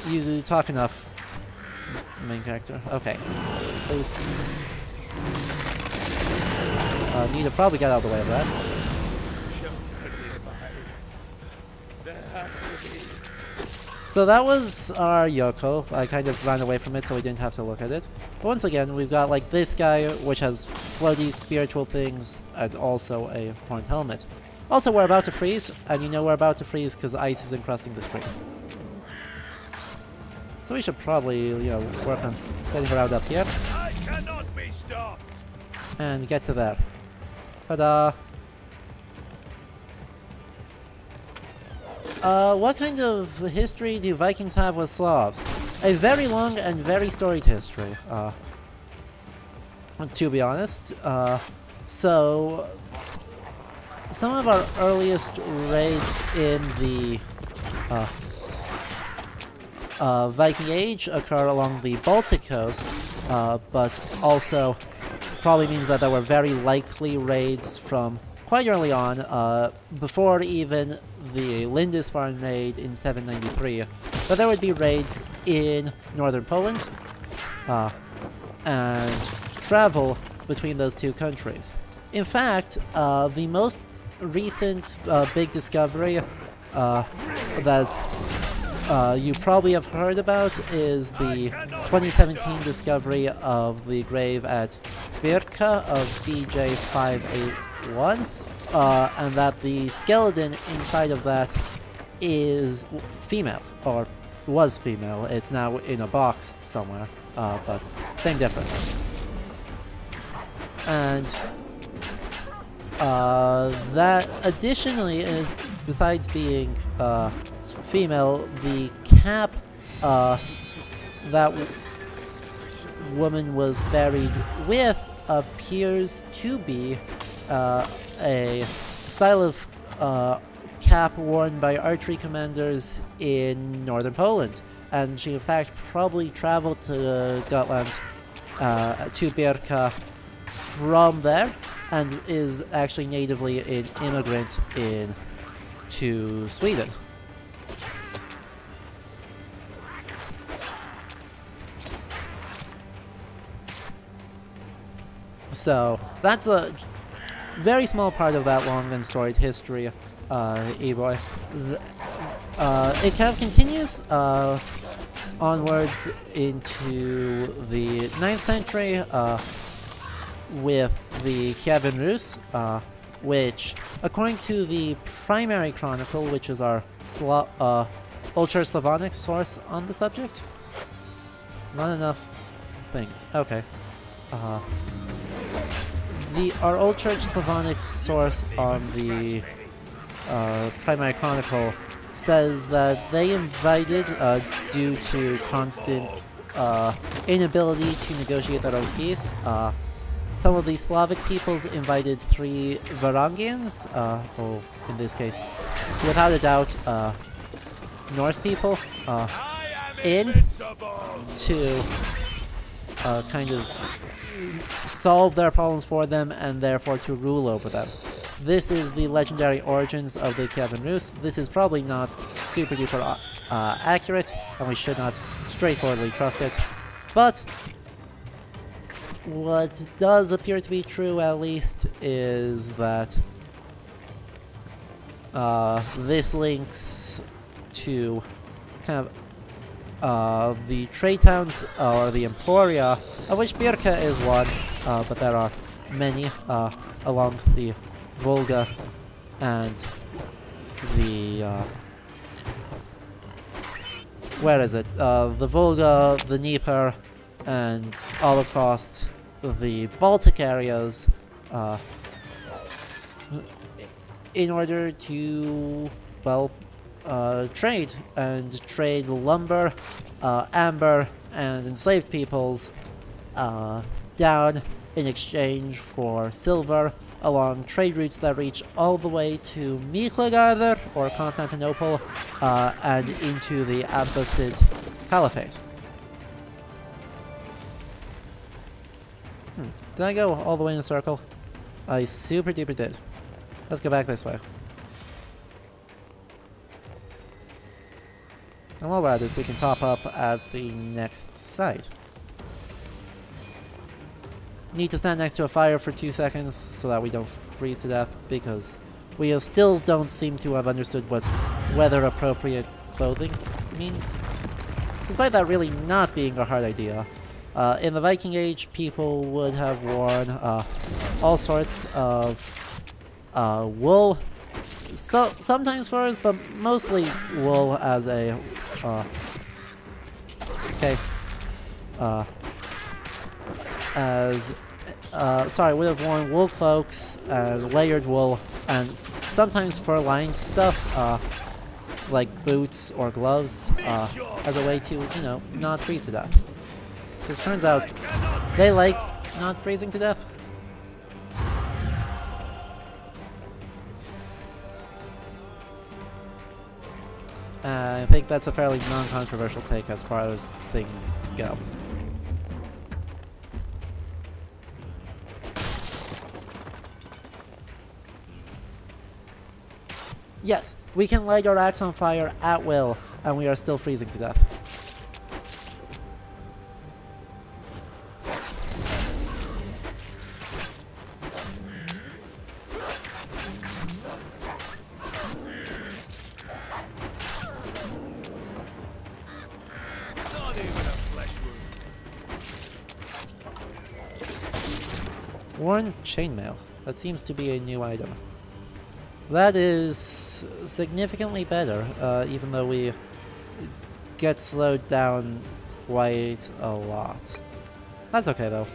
A: You talk enough, main character. Okay. Please. Need to probably get out of the way of that. So that was our Yoko. I kind of ran away from it so we didn't have to look at it. But once again, we've got like this guy, which has floaty spiritual things, and also a horned helmet. Also, we're about to freeze, and you know we're about to freeze because ice is encrusting the screen. So we should probably, you know, work on getting around up here.
D: I cannot be stopped.
A: And get to there. Ta-da! What kind of history do Vikings have with Slavs? A very long and very storied history, to be honest. So, some of our earliest raids in the Viking Age occur along the Baltic coast, but also probably means that there were very likely raids from quite early on, before even the Lindisfarne raid in 793, but there would be raids in northern Poland, and travel between those two countries. In fact, the most recent big discovery that you probably have heard about is the 2017 discovery of the grave at Birka of BJ581, and that the skeleton inside of that is female, or was female. It's now in a box somewhere, but same difference. And that additionally, besides being female, the cap that woman was buried with appears to be a style of cap worn by archery commanders in northern Poland, and she in fact probably traveled to Gotland, to Birka from there, and is actually natively an immigrant to Sweden. So that's a very small part of that long and storied history, E-boy. It kind of continues onwards into the 9th century with the Kievan Rus, which, according to the primary chronicle, which is our Old Church Slavonic source on the subject, not enough things. Okay. Our Old Church Slavonic source on the primary chronicle says that they invited, due to constant inability to negotiate their own peace, some of the Slavic peoples invited 3 Varangians, or in this case, without a doubt, Norse people, in to kind of solve their problems for them and therefore to rule over them. This is the legendary origins of the Kievan Rus. This is probably not super duper accurate, and we should not straightforwardly trust it. But what does appear to be true, at least, is that this links to kind of the trade towns, or the Emporia, of which Birka is one, but there are many along the Volga and the where is it? The Volga, the Dnieper, and all across the Baltic areas, in order to, well, trade lumber, amber, and enslaved peoples down in exchange for silver along trade routes that reach all the way to Miklagardr, or Constantinople, and into the Abbasid Caliphate. Did I go all the way in a circle? I super duper did. Let's go back this way. And while we're at it, we can top up at the next site. Need to stand next to a fire for 2 seconds so that we don't freeze to death, because we still don't seem to have understood what weather appropriate clothing means. Despite that really not being a hard idea. In the Viking Age, people would have worn all sorts of wool, sometimes furs, but mostly wool as a would have worn wool cloaks and layered wool, and sometimes fur-lined stuff, like boots or gloves, as a way to, you know, not freeze to death. Because turns out they like not freezing to death. I think that's a fairly non-controversial take as far as things go. Yes, we can light our axe on fire at will, and we are still freezing to death. Worn chainmail. That seems to be a new item. That is significantly better, even though we get slowed down quite a lot. That's okay though.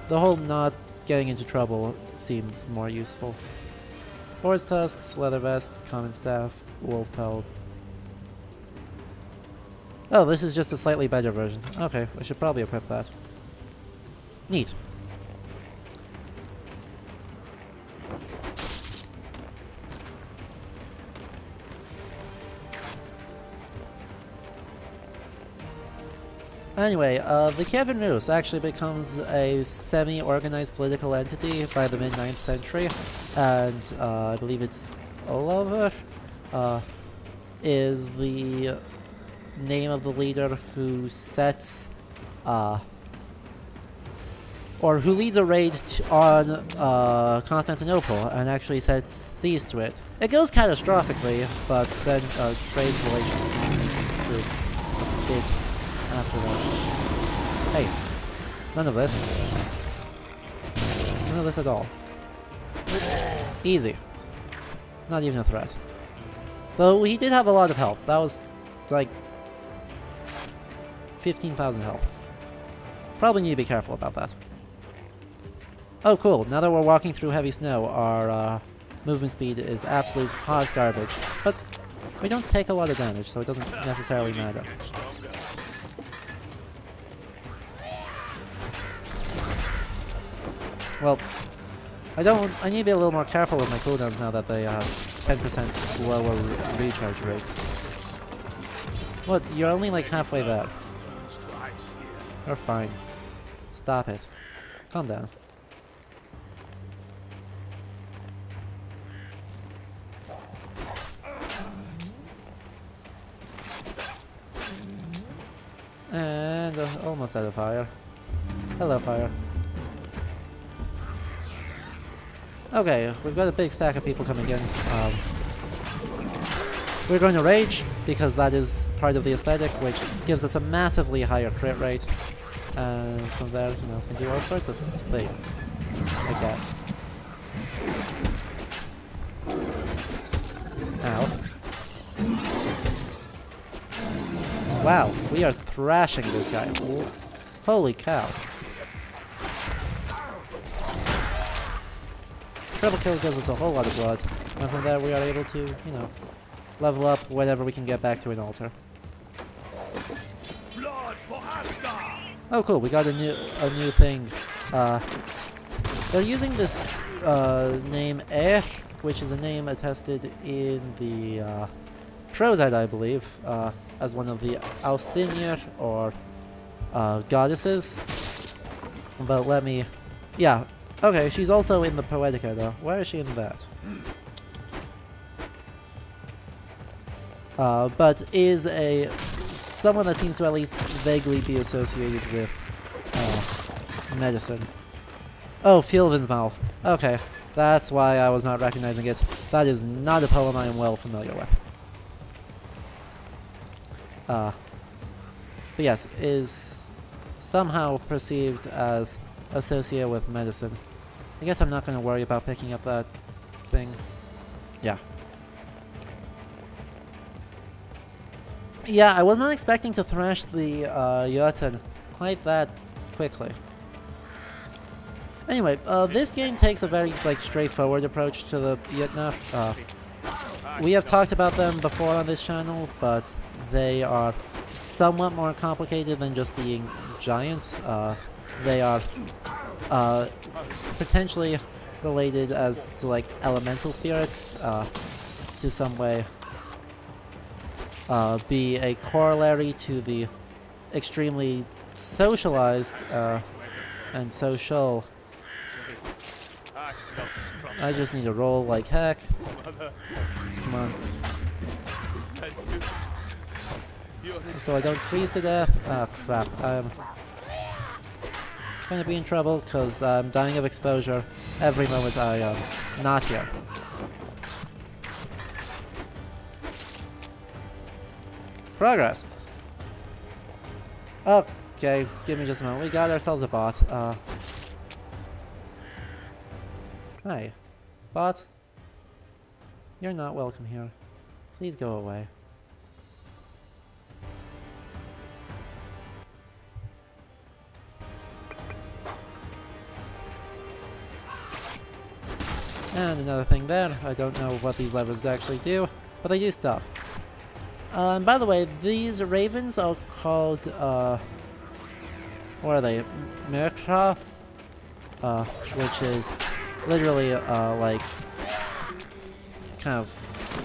A: The whole not getting into trouble seems more useful. Boar's tusks, leather vest, common staff, wolf pelt. Oh, this is just a slightly better version. Okay, I should probably equip that. Neat. Anyway, the Kievan Rus actually becomes a semi-organized political entity by the mid-9th century, and I believe it's Oliver is the name of the leader who sets, or who leads a raid on Constantinople and actually sets siege to it. It goes catastrophically, but then trade relations improve it after that. Hey, none of this. None of this at all. Easy. Not even a threat. Though he did have a lot of health. That was like 15,000 health. Probably need to be careful about that. Oh cool, now that we're walking through heavy snow, our movement speed is absolute hot garbage. But we don't take a lot of damage, so it doesn't necessarily matter. Well, I need to be a little more careful with my cooldowns now that they have 10% slower recharge rates. What, you're only like halfway there. You're fine. Stop it. Calm down. And almost out of fire. Hello, fire. Okay, we've got a big stack of people coming in. We're going to rage, because that is part of the aesthetic, which gives us a massively higher crit rate. And from there, you know, can do all sorts of things, I guess. Ow. Wow, we are thrashing this guy. Holy cow. Triple kill gives us a whole lot of blood, and from there we are able to, you know, level up whenever we can get back to an altar. Oh cool, we got a new thing. They're using this name Er, which is a name attested in the Prosite, I believe, as one of the Alcinir or goddesses. But let me, yeah. Okay, she's also in the Poetica though. Where is she in that? But is someone that seems to at least vaguely be associated with medicine. Oh, Fjolvin's Okay, that's why I was not recognizing it. That is not a poem I am well familiar with. But yes, is somehow perceived as associated with medicine. I guess I'm not going to worry about picking up that thing. Yeah. Yeah, I was not expecting to thrash the Jotun quite that quickly. Anyway, this game takes a very straightforward approach to the Jotun. We have talked about them before on this channel, but they are somewhat more complicated than just being giants. They are potentially related as to elemental spirits, to some way be a corollary to the extremely socialized and social. I just need to roll like heck. Come on. So I don't freeze to death. Ah, crap. I'm gonna be in trouble because I'm dying of exposure every moment I am not here. Progress. Okay, give me just a moment. We got ourselves a bot. Hi. Bot. You're not welcome here. Please go away. And another thing there, I don't know what these levers actually do, but they do stuff. And by the way, these ravens are called, what are they? Mirkra? Which is literally, like, kind of,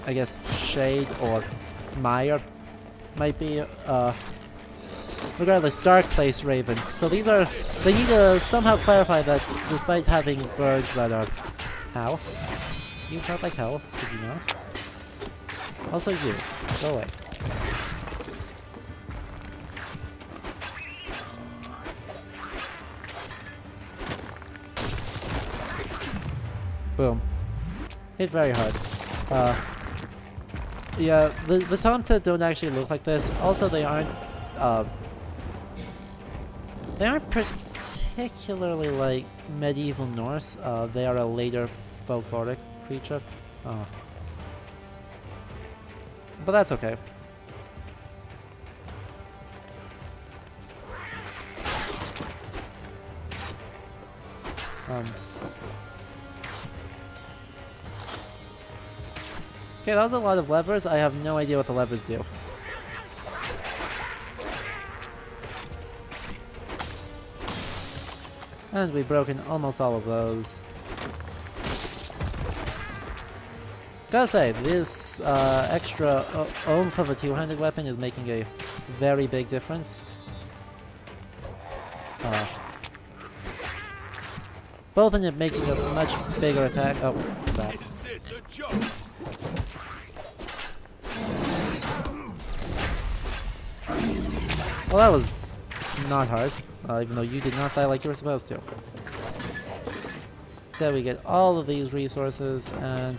A: I guess, shade or mire, might be, regardless, dark place ravens. So these are, they need to somehow clarify that despite having birds that are, ow, you felt like hell, did you not? Also you, go away. Boom. Hit very hard. Yeah, the Tomta don't actually look like this. Also, they aren't particularly like medieval Norse. They are a later folkloric creature. But that's okay. Okay, that was a lot of levers. I have no idea what the levers do. And we've broken almost all of those. Gotta say, this extra oomph of a two-handed weapon is making a very big difference. Both in it making a much bigger attack. Oh, that.
D: Is this a joke?
A: Well, that was not hard, even though you did not die like you were supposed to. Instead, we get all of these resources and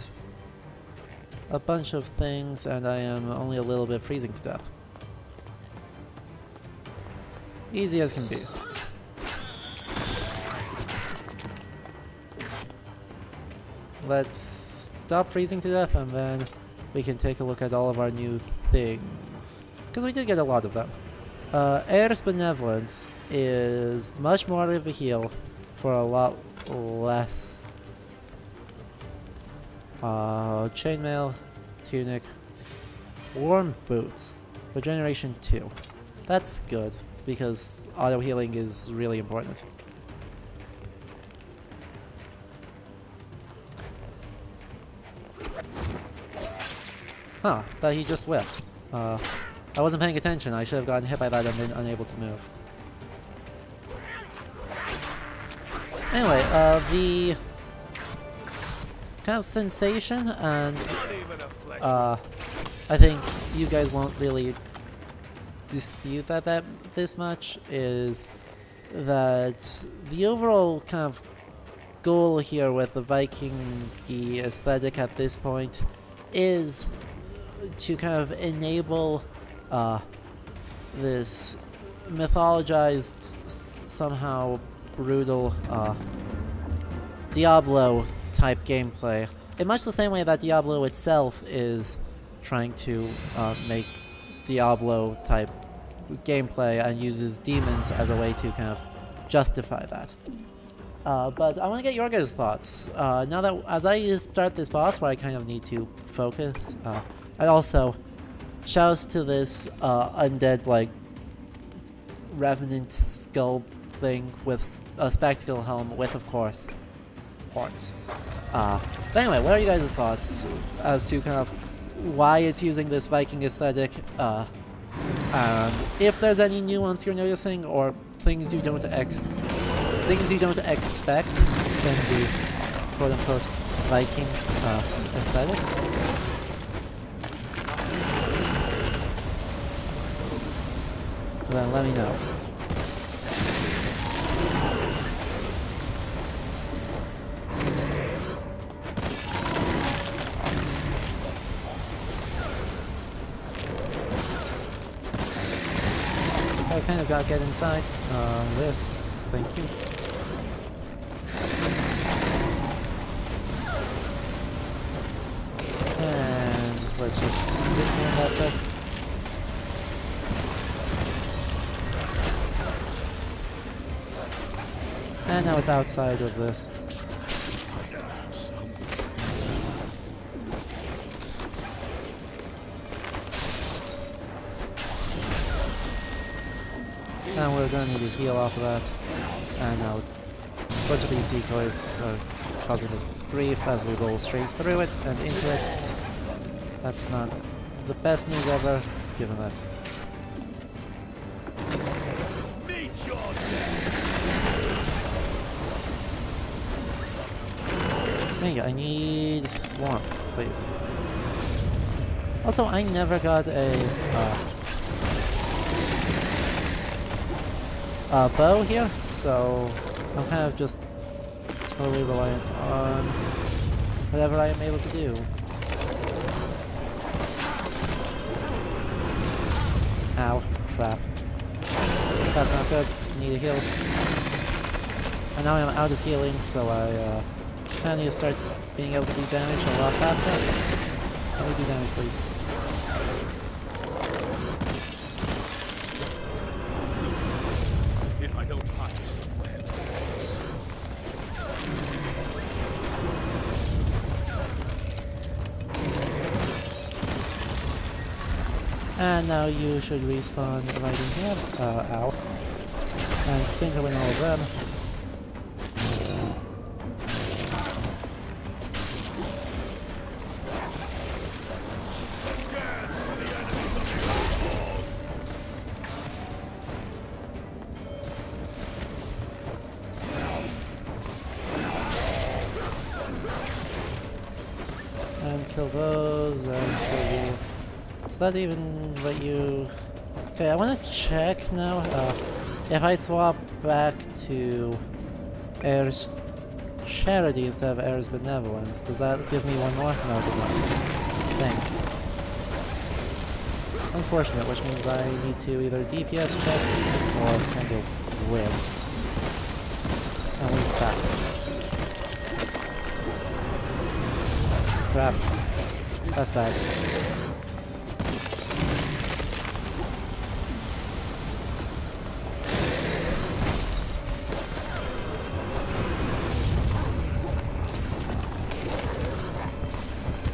A: a bunch of things, and I am only a little bit freezing to death. Easy as can be. Let's stop freezing to death, and then we can take a look at all of our new things. Because we did get a lot of them. Air's Benevolence is much more of a heal for a lot less. Chainmail, Tunic, Warm Boots for Generation 2. That's good, because auto healing is really important. Huh, but he just whipped. I wasn't paying attention. I should have gotten hit by that and been unable to move. Anyway, the kind of sensation, and I think you guys won't really dispute that this much, is that the overall kind of goal here with the Viking-y aesthetic at this point is to kind of enable this mythologized, somehow brutal Diablo type gameplay, in much the same way that Diablo itself is trying to make Diablo type gameplay and uses demons as a way to kind of justify that. But I want to get your guys' thoughts. Now that as I start this boss where I kind of need to focus, and also shouts to this undead like revenant skull thing with a spectacle helm with, of course, horns. But anyway, what are you guys' thoughts as to kind of why it's using this Viking aesthetic? If there's any nuance you're noticing or things you don't expect in the quote-unquote Viking aesthetic. Then let me know. I kind of gotta get inside this. Thank you. And let's just sit here and that. And now it's outside of this. And we're gonna need a heal off of that. And now a bunch of these decoys are causing us grief as we roll straight through it and into it. That's not the best news ever, given that. Hey, I need warmth, please. Also, I never got a bow here, so I'm kind of just totally reliant on whatever I am able to do. Ow, crap. That's not good. Need a heal. And now I'm out of healing, so I kind of need to start being able to do damage a lot faster. Let me do damage, please.
D: If I don't find somewhere else.
A: And now you should respawn right in here. Ow. And sprinkling all of them. And kill those, and kill you. Does that even let you... Okay, I want to check now, if I swap back to Air's Charity instead of Air's Benevolence, does that give me one more? No, it does not. Dang. Unfortunate, which means I need to either DPS check or kind of win. And win fast. Crap. That's bad.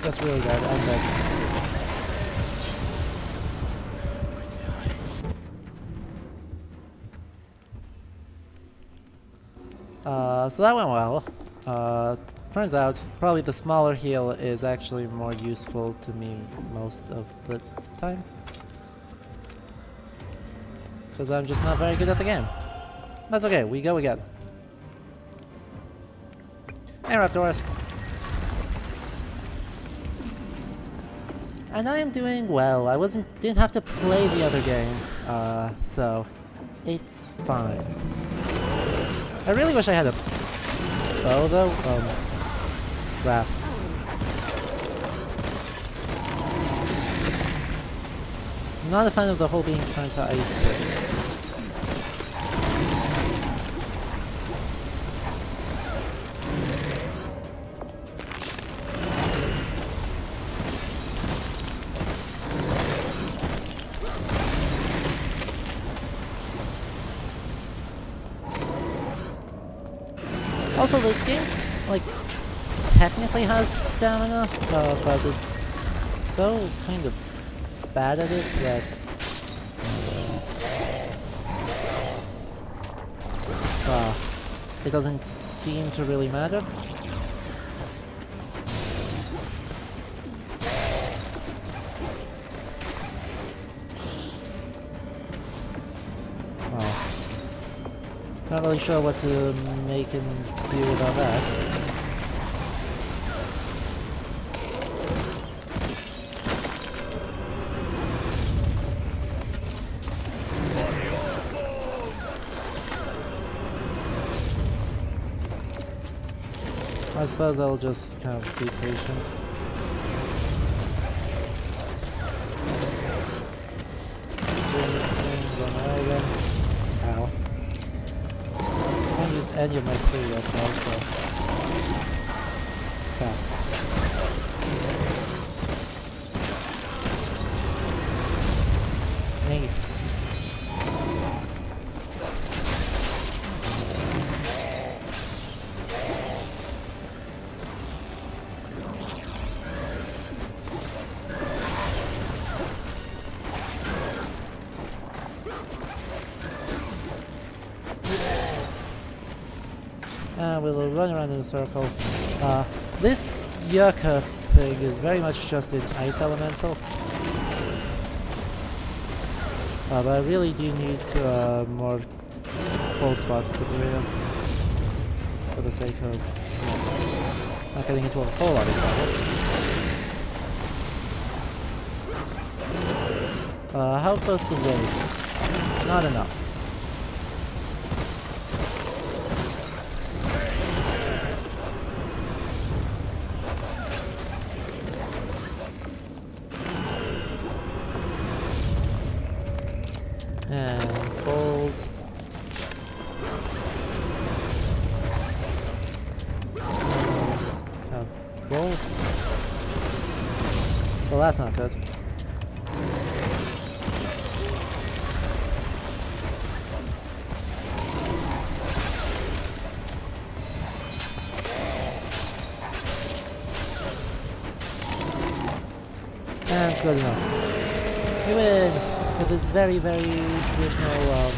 A: That's really bad. I'm dead. So that went well. Turns out, probably the smaller heal is actually more useful to me most of the time. Because I'm just not very good at the game. That's okay, we go again. Hey Raptors! And I am doing well. I didn't have to play the other game, so it's fine. I really wish I had a bow though. Crap. I'm not a fan of the whole being turned to ice thing. Also, this game, like, technically has stamina, but it's so kind of bad at it that it doesn't seem to really matter. Not really sure what to make him do about that. I suppose I'll just kind of be patient. Ow. I won't use any of my free yet also. Crap. Dang it. And we'll run around in a circle. This yucca thing is very much just an ice elemental. But I really do need more cold spots to be in. For the sake of not getting into a whole lot of trouble. How close to the is this? Not enough. And cold. Gold. Well, that's not good. And good enough. We win! With this very, very traditional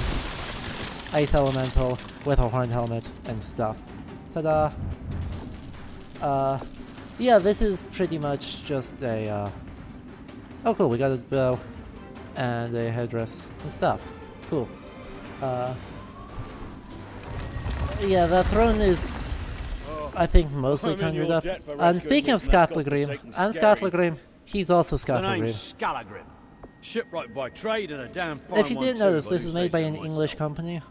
A: ice elemental with a horn helmet and stuff. Ta-da! Yeah, this is pretty much just a, oh cool, we got a bow and a headdress and stuff. Cool. Yeah, the throne is, I think, mostly conjured up. And speaking of Scatlegrim, I'm Scatlegrim, he's also
F: The name's
A: Scatlegrim.
F: Scalagrim. Shipwright by trade and a damn fine
A: If you
F: one
A: didn't
F: too,
A: notice,
F: if I
A: this
F: do
A: is
F: say
A: made by
F: so
A: an
F: myself.
A: English company.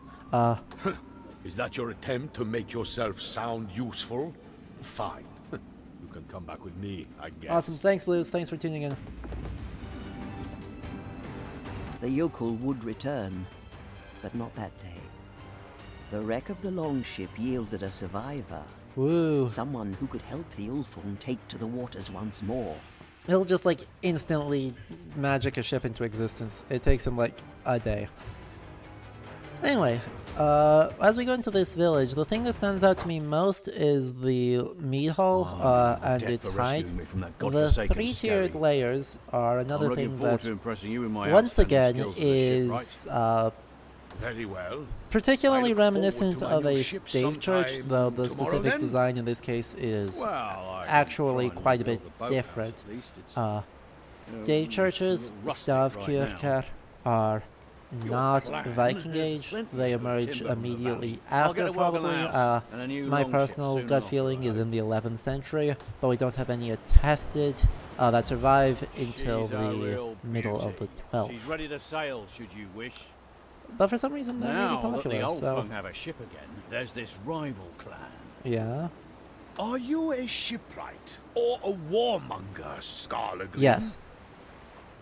D: Is that your attempt to make yourself sound useful? Fine. You can come back with me, I guess.
A: Awesome, thanks Blues, thanks for tuning in.
B: The yokel would return, but not that day. The wreck of the longship yielded a survivor.
A: Woo.
B: Someone who could help the Ulfung take to the waters once more.
A: He'll just like instantly magic a ship into existence. It takes him like a day. Anyway, as we go into this village, the thing that stands out to me most is the meat hall and
F: Death
A: its
F: for
A: height.
F: rescuing me from that
A: The
F: godforsaken
A: three-tiered
F: skelly.
A: layers are
F: I'm
A: another
F: looking
A: thing
F: forward
A: that
F: to impressing you with my
A: once
F: outstanding
A: again
F: skills as a shipwright.
A: is
D: Very well.
A: particularly
D: I look forward
A: reminiscent
D: to my
A: of
D: new
A: a
D: ship
A: stave church,
D: sometime
A: though the
D: tomorrow
A: specific
D: then?
A: design in this case is
F: Well, I
A: actually
F: can try
A: quite a
F: and
A: bit
F: build boathouse
A: different.
F: at least. It's,
A: Stave churches,
F: a little rustic right
A: Stavkirkar, are not
F: clan
A: Viking
F: has
A: age.
F: plenty
A: They
F: of
A: emerge
F: timber in the
A: immediately
F: valley. I'll get
A: after,
F: a welcome
A: probably.
F: house and a new
A: My
F: longship
A: personal
F: soon
A: gut
F: enough,
A: feeling is
F: I
A: in the 11th century, but we don't have any attested that survive until
F: She's a
A: the
F: real
A: middle of the
F: beauty.
A: 12th.
F: She's ready to sail, should you wish.
A: But for some reason they're really
F: Now that the
A: popular, so
F: Ulfung have a ship again, there's this rival clan.
A: yeah.
D: Are you a shipwright or a warmonger, Scarlegrim?
A: Yes.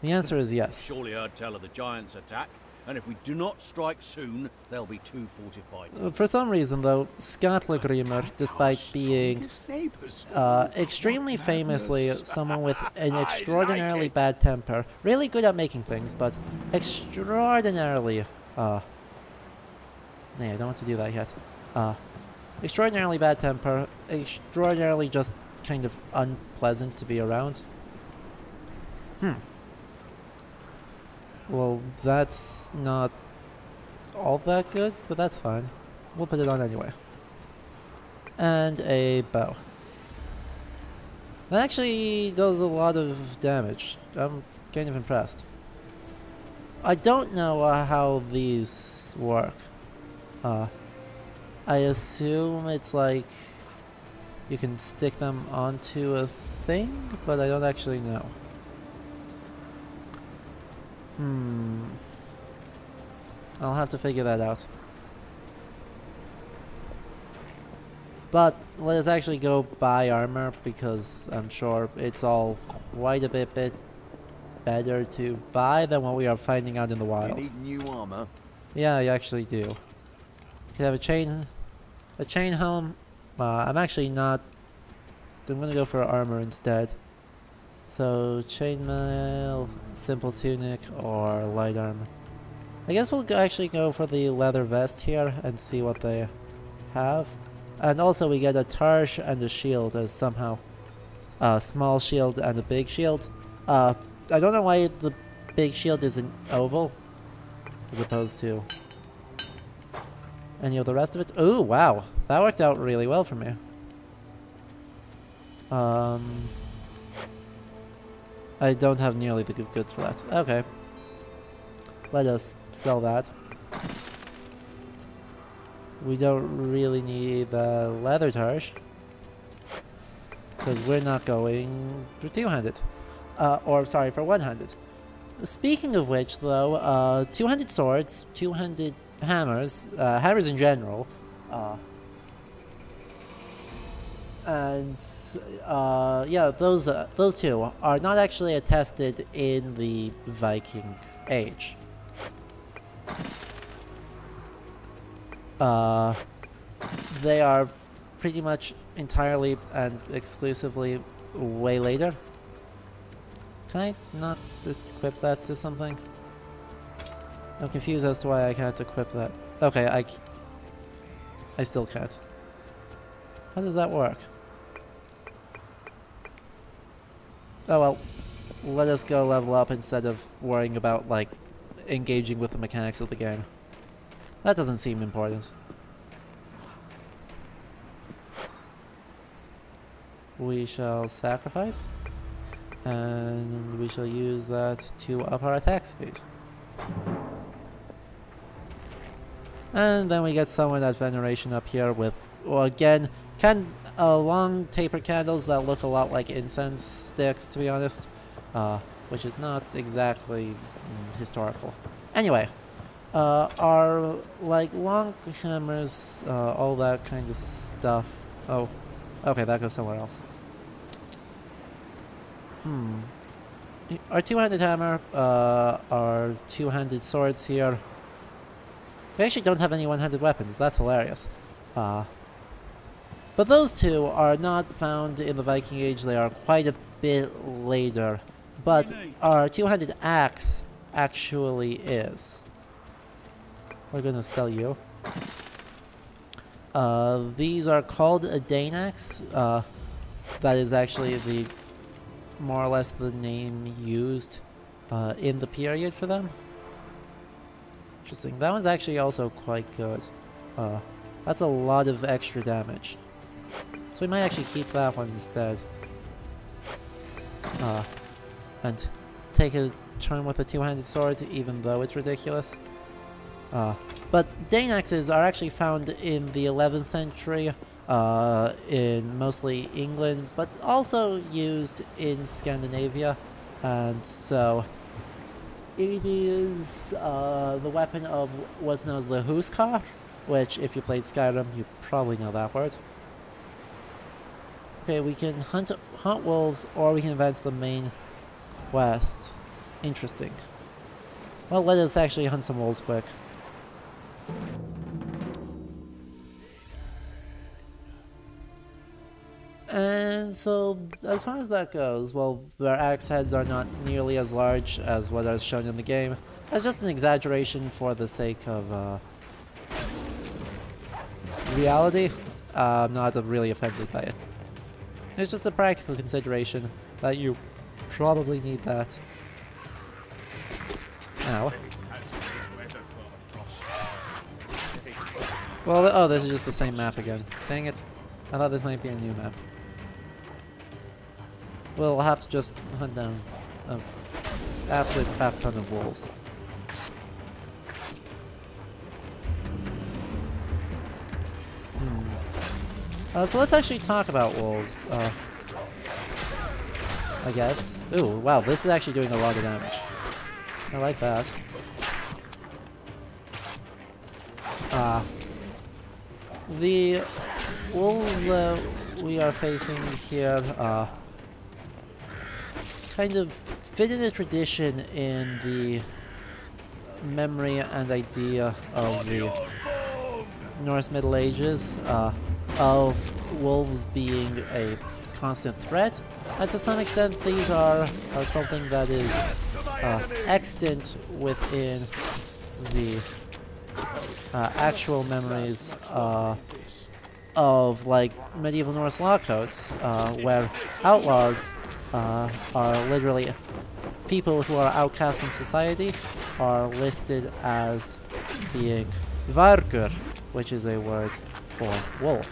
A: The answer is yes.
F: Surely heard tell of the giants' attack, and if we do not strike soon, they'll be too fortified.
A: For some reason, though, Skatlegrimr, despite being extremely famously someone with an extraordinarily bad temper, really good at making things, but extraordinarily, nah, I don't want to do that yet. Extraordinarily bad temper, extraordinarily just kind of unpleasant to be around. Well, that's not all that good, but that's fine. We'll put it on anyway. And a bow. That actually does a lot of damage. I'm kind of impressed. I don't know how these work. I assume it's like you can stick them onto a thing, but I don't actually know. I'll have to figure that out. But let us actually go buy armor, because I'm sure it's all quite a bit better to buy than what we are finding out in the wild.
G: You need new armor.
A: Yeah, you actually do. You could have a chain helm. I'm actually not. I'm gonna go for armor instead. So chainmail, simple tunic, or light armor. I guess we'll actually go for the leather vest here and see what they have. And also we get a tarsh and a shield as somehow a small shield and a big shield. I don't know why the big shield is an oval as opposed to any of the rest of it. Oh wow, That worked out really well for me. I don't have nearly the good goods for that. Okay. Let us sell that. We don't really need the leather targe. Because we're not going for two-handed. Or, sorry, for one-handed. Speaking of which, though, two-handed swords, two-handed hammers, hammers in general, and yeah, those two are not actually attested in the Viking Age. They are pretty much entirely and exclusively way later. Can I not equip that to something? I'm confused as to why I can't equip that. Okay, I still can't. How does that work? Oh well, let us go level up instead of worrying about, like, engaging with the mechanics of the game. That doesn't seem important. We shall sacrifice, and we shall use that to up our attack speed. And then we get some of that veneration up here with, well, again, long taper candles that look a lot like incense sticks, to be honest, which is not exactly historical. Anyway, our, like, long hammers, all that kind of stuff. Oh, okay, that goes somewhere else. Our two-handed hammer, our two-handed swords here. We actually don't have any one-handed weapons. That's hilarious. But those two are not found in the Viking Age. They are quite a bit later. But our two-handed axe actually is. We're gonna sell you. These are called a Dane axe. That is actually the more or less the name used in the period for them. Interesting. That one's actually also quite good. That's a lot of extra damage. So we might actually keep that one instead. And take a turn with a two-handed sword, even though it's ridiculous. But Dane axes are actually found in the 11th century, in mostly England, but also used in Scandinavia, and so it is the weapon of what's known as the Huskar, which, if you played Skyrim, you probably know that word. Okay, we can hunt wolves, or we can advance the main quest. Interesting. Well, let us actually hunt some wolves quick. And so, as far as that goes, well, their axe heads are not nearly as large as what is shown in the game. That's just an exaggeration for the sake of reality. I'm not really offended by it. It's just a practical consideration that you probably need that. Ow. Well, oh, this is just the same map again. Dang it. I thought this might be a new map. We'll have to just hunt down an absolute crap ton of wolves. So let's actually talk about wolves, I guess. Ooh, wow, this is actually doing a lot of damage. I like that. The wolves that we are facing here, kind of fit in a tradition in the memory and idea of the Norse Middle Ages, of wolves being a constant threat, and to some extent these are something that is extant within the actual memories of, like, medieval Norse law codes, where outlaws are literally people who are outcast from society, are listed as being vargur, which is a word for wolf.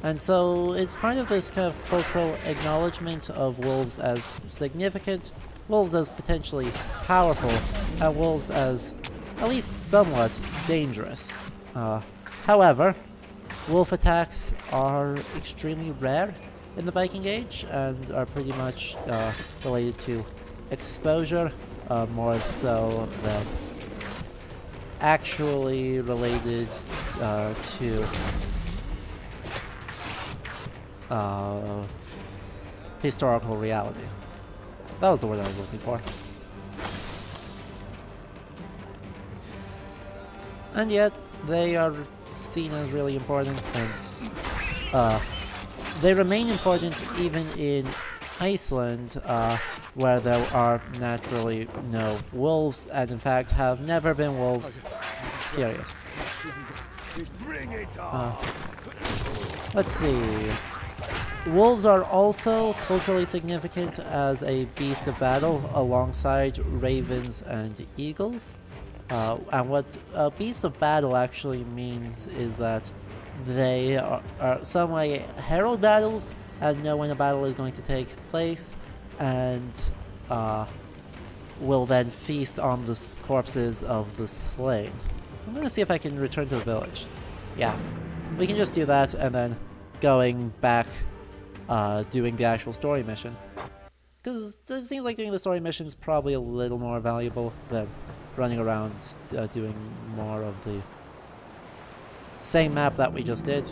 A: And so it's part of this kind of cultural acknowledgement of wolves as significant, wolves as potentially powerful, and wolves as at least somewhat dangerous. However, wolf attacks are extremely rare in the Viking Age and are pretty much related to exposure, more so than actually related to historical reality. That was the word I was looking for. And yet, they are seen as really important, and they remain important even in Iceland, where there are naturally no wolves, and in fact have never been wolves, period. Let's see. Wolves are also culturally significant as a beast of battle alongside ravens and eagles. And what a beast of battle actually means is that they are some way herald battles and know when a battle is going to take place, and will then feast on the corpses of the slain. I'm gonna see if I can return to the village. Yeah, we can just do that and then going back doing the actual story mission. Because it seems like doing the story mission is probably a little more valuable than running around doing more of the same map that we just did.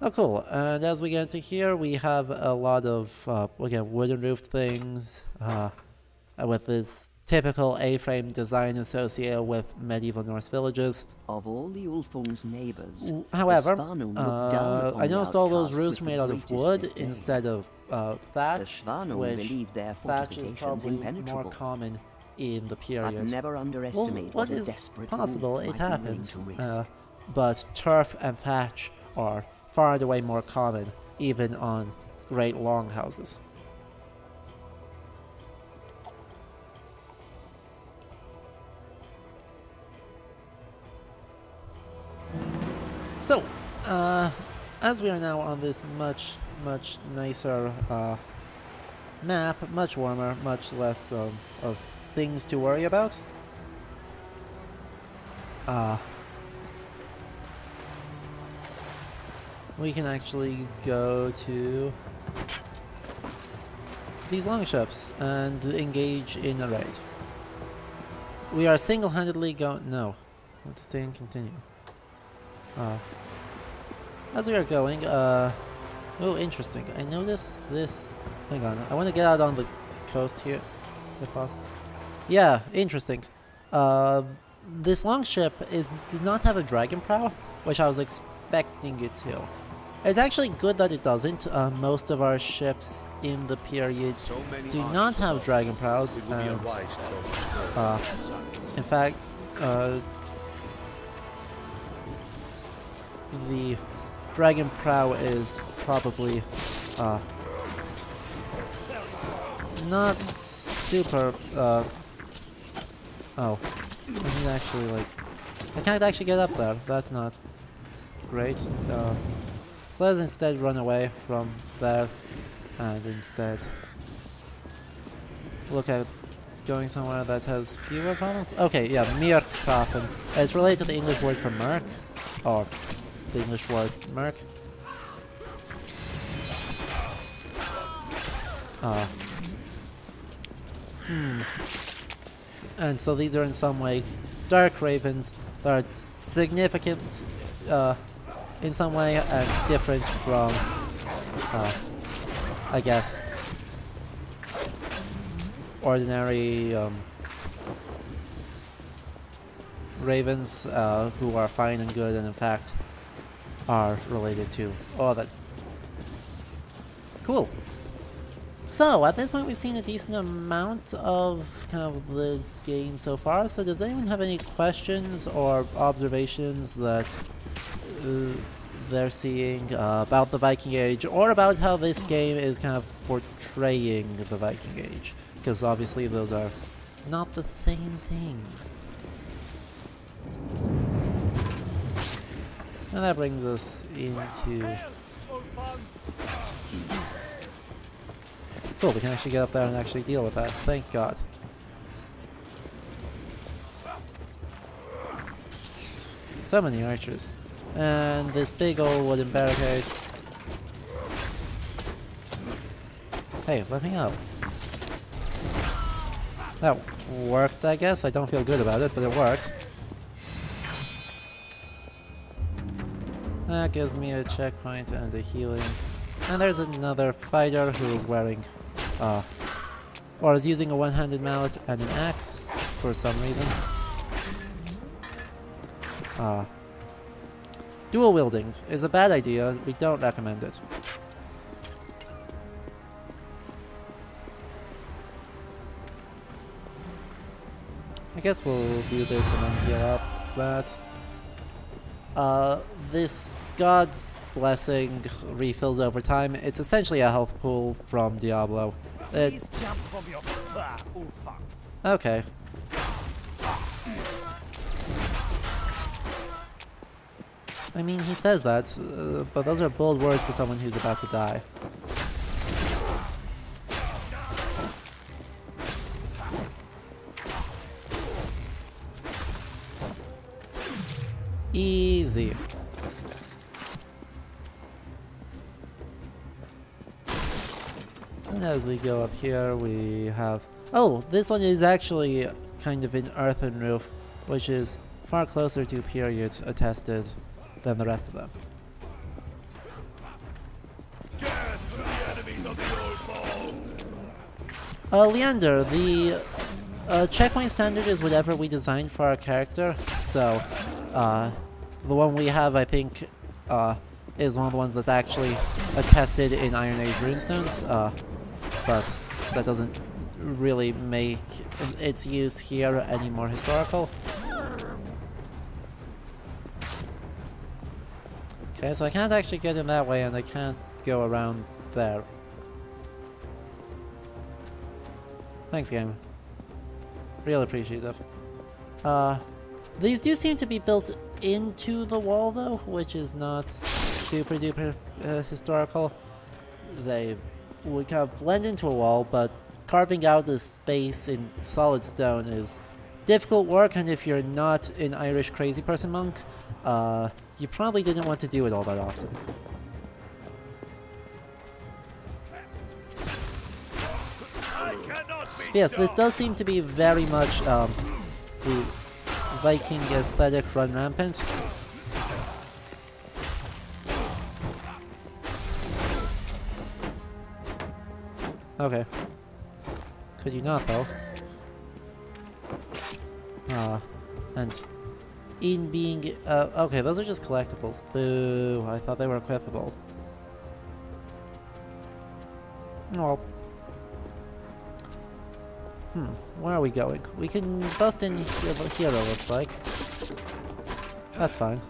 A: Oh cool, and as we get into here we have a lot of, again, wooden roofed things with this typical A-frame design associated with medieval Norse villages.
B: Of all the Ulfung's neighbors,
A: However,
B: I
A: I noticed all those roofs were made out of wood instead of thatch, which thatch is probably more common in the period.
B: But never underestimate
A: what is possible, it happened, but turf and thatch are far and away more common, even on great longhouses. So, as we are now on this much nicer map, much warmer, much less of things to worry about, we can actually go to these longships and engage in a raid. We are single-handedly going... No. Let's stay and continue. As we are going, oh, interesting. I noticed this... Hang on, I want to get out on the coast here, if possible. Yeah, interesting. This longship does not have a dragon prow, which I was expecting it to. It's actually good that it doesn't. Most of our ships in the period do not have dragon prows, and in fact, the dragon prow is probably not super. Oh, I need actually, like, I can't actually get up there. That's not great. So let's instead run away from there and instead look at going somewhere that has fewer problems. Okay, yeah, Myrkrafen. It's related to the English word for merc, or the English word merc. And so these are in some way dark ravens that are significant in some way and different from, I guess, ordinary ravens who are fine and good and in fact are related to all that. Cool. So, at this point we've seen a decent amount of kind of the game so far, so does anyone have any questions or observations that they're seeing about the Viking Age, or about how this game is kind of portraying the Viking Age? Because obviously those are not the same thing. And that brings us into... Cool, we can actually get up there and actually deal with that. Thank God. So many archers. And this big old wooden barricade. Hey, let me up. That worked, I guess. I don't feel good about it, but it worked. That gives me a checkpoint and a healing. And there's another fighter who is wearing, or is using a one-handed mallet and an axe for some reason. Dual wielding is a bad idea. We don't recommend it. I guess we'll do this and then heal up that. This God's Blessing refills over time. It's essentially a health pool from Diablo. Okay. I mean, he says that, but those are bold words for someone who's about to die. Easy. And as we go up here, we have... Oh, this one is actually kind of an earthen roof, which is far closer to period attested than the rest of them. Leander, the checkpoint standard is whatever we designed for our character, so the one we have, I think, is one of the ones that's actually attested in Iron Age runestones, but that doesn't really make its use here any more historical. Okay, so I can't actually get in that way, and I can't go around there. Thanks, game. Real appreciative. These do seem to be built into the wall, though, which is not super duper historical. They would kind of blend into a wall, but carving out a space in solid stone is difficult work, and if you're not an Irish crazy person monk, you probably didn't want to do it all that often. Yes, this does seem to be very much the Viking aesthetic run rampant. Okay. Could you not, though? And in being... okay, those are just collectibles. Boo, I thought they were equipable. Well... where are we going? We can bust in here, it looks like. That's fine.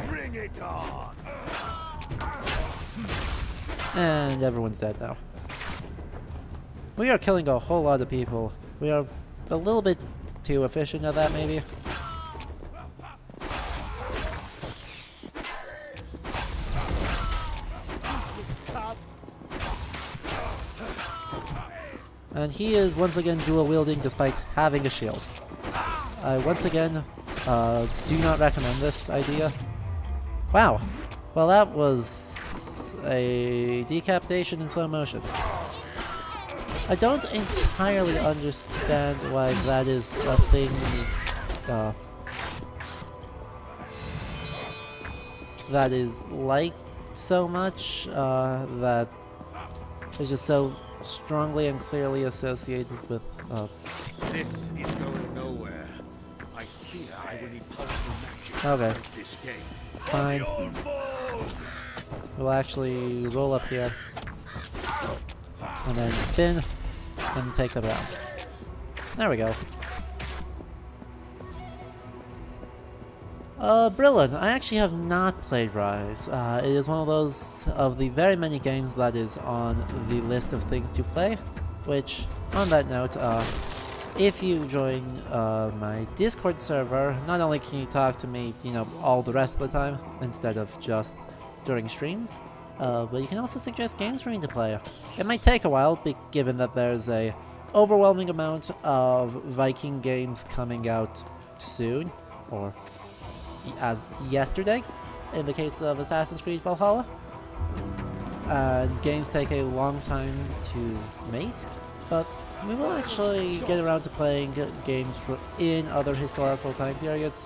D: Bring it on!
A: And everyone's dead now. We are killing a whole lot of people. We are a little bit too efficient at that, maybe. And he is once again dual wielding despite having a shield. I once again do not recommend this idea. Wow. Well, that was a decapitation in slow motion. I don't entirely understand why that is a thing that is liked so much, that is just so strongly and clearly associated with
D: This is going nowhere. I fear I will need powerful magic
A: okay.
D: to break this gate.
A: Fine. We'll actually roll up here and then spin and take them out. There we go. Brillin, I actually have not played Rise. It is one of those of the very many games that is on the list of things to play, which, on that note, if you join my Discord server, not only can you talk to me, you know, all the rest of the time instead of just during streams, but you can also suggest games for me to play. It might take a while, given that there's a overwhelming amount of Viking games coming out soon, or as yesterday, in the case of Assassin's Creed Valhalla. And games take a long time to make, but we will actually get around to playing games in other historical time periods,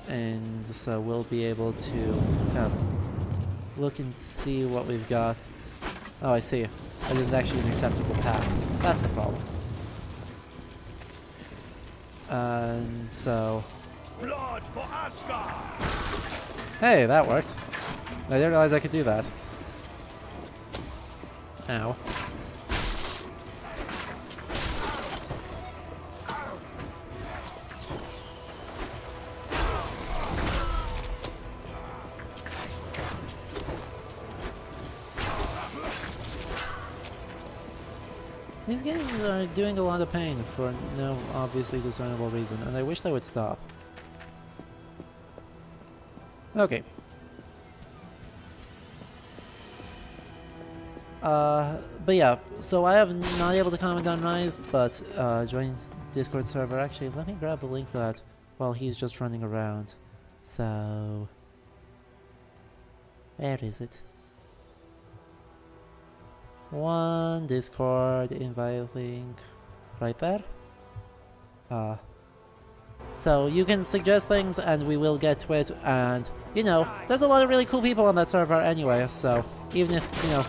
A: and so we'll be able to kind of look and see what we've got. Oh, I see. It isn't actually an acceptable path. That's the problem. And so...
D: Blood for Asgard!
A: Hey, that worked. I didn't realize I could do that. Ow. These guys are doing a lot of pain for no obviously discernible reason, and I wish they would stop. Okay. But yeah, so I have not able to comment on Rise, but join Discord server. Actually, let me grab the link for that while he's just running around. So, where is it? One Discord invite link right there. So you can suggest things and we will get to it, and you know, there's a lot of really cool people on that server anyway, so even if, you know,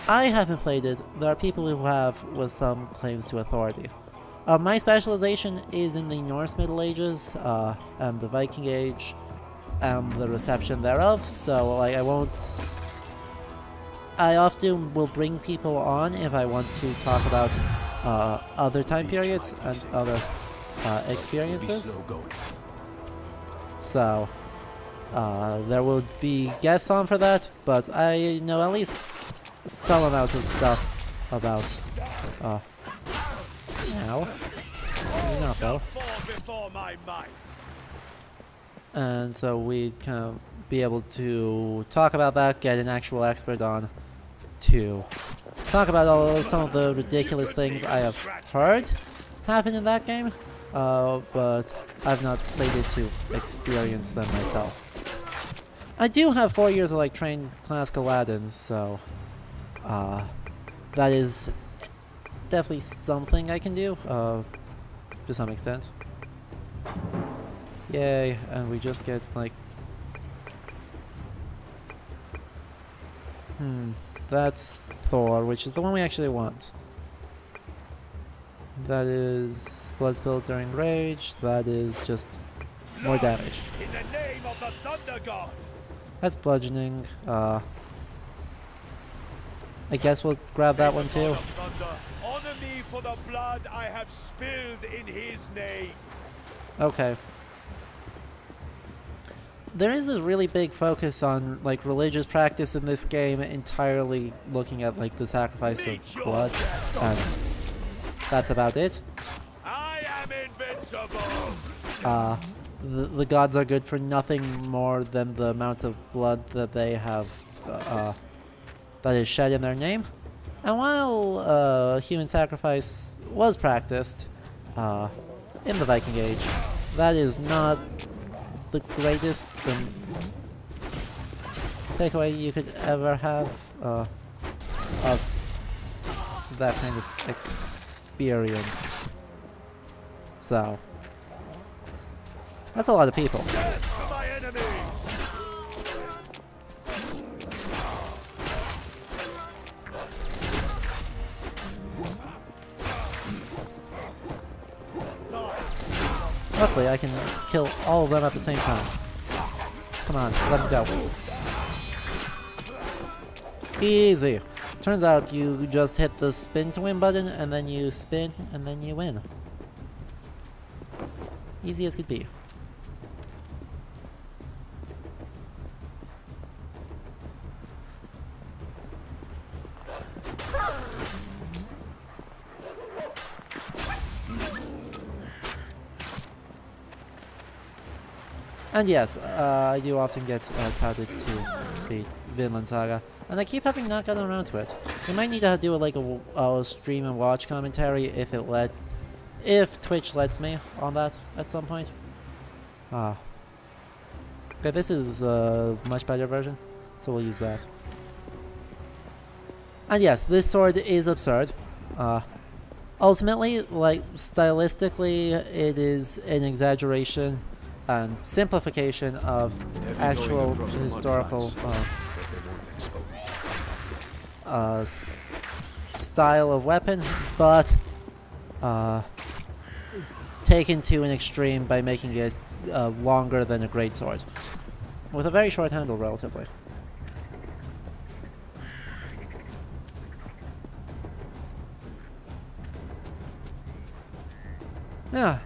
A: I haven't played it, there are people who have with some claims to authority. My specialization is in the Norse Middle Ages, and the Viking Age, and the reception thereof, so like I often will bring people on if I want to talk about other time periods and other experiences. So there will be guests on for that, but I know at least some amount of stuff about now. Maybe not though. And so we'd kind of be able to talk about that, get an actual expert on to talk about some of the ridiculous things I have heard happen in that game, but I've not played it to experience them myself. I do have 4 years of like trained classical Latin, so that is definitely something I can do to some extent. Yay, and we just get like that's Thor, which is the one we actually want. That is blood spilled during rage. That is just more damage.
D: In the name of the Thunder God.
A: That's bludgeoning. I guess we'll grab that one too.
D: Honor me for the blood I have spilled in his name.
A: Okay. There is this really big focus on like religious practice in this game, entirely looking at like the sacrifice of blood, and that's about it.
D: I am invincible.
A: The gods are good for nothing more than the amount of blood that they have that is shed in their name. And while human sacrifice was practiced in the Viking Age, that is not the greatest takeaway you could ever have of that kind of experience. So that's a lot of people.
D: Death to my enemy.
A: Luckily, I can kill all of them at the same time. Come on, let them go. Easy. Turns out you just hit the spin to win button, and then you spin, and then you win. Easy as could be. And yes, I do often get touted to beat Vinland Saga, and I keep having not gotten around to it. We might need to do like a stream and watch commentary if Twitch lets me on that at some point. Okay, this is a much better version, so we'll use that. And yes, this sword is absurd. Ultimately, like, stylistically, it is an exaggeration and simplification of actual historical style of weapon, but taken to an extreme by making it longer than a greatsword, with a very short handle, relatively. Yeah.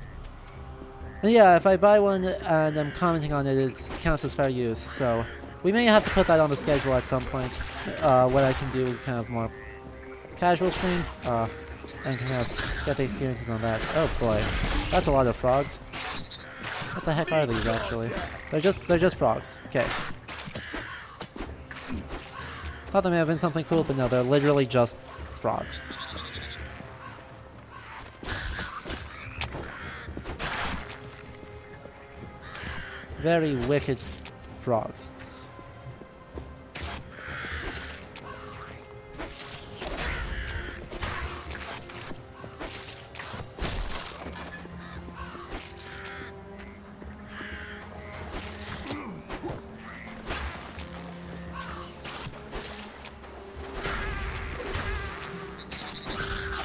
A: Yeah, if I buy one and I'm commenting on it, it counts as fair use, so we may have to put that on the schedule at some point, what I can do kind of more casual stream, and kind of get the experiences on that. Oh boy, that's a lot of frogs. What the heck are these, actually? They're just frogs. Okay. Thought they may have been something cool, but no, they're literally just frogs. Very wicked frogs.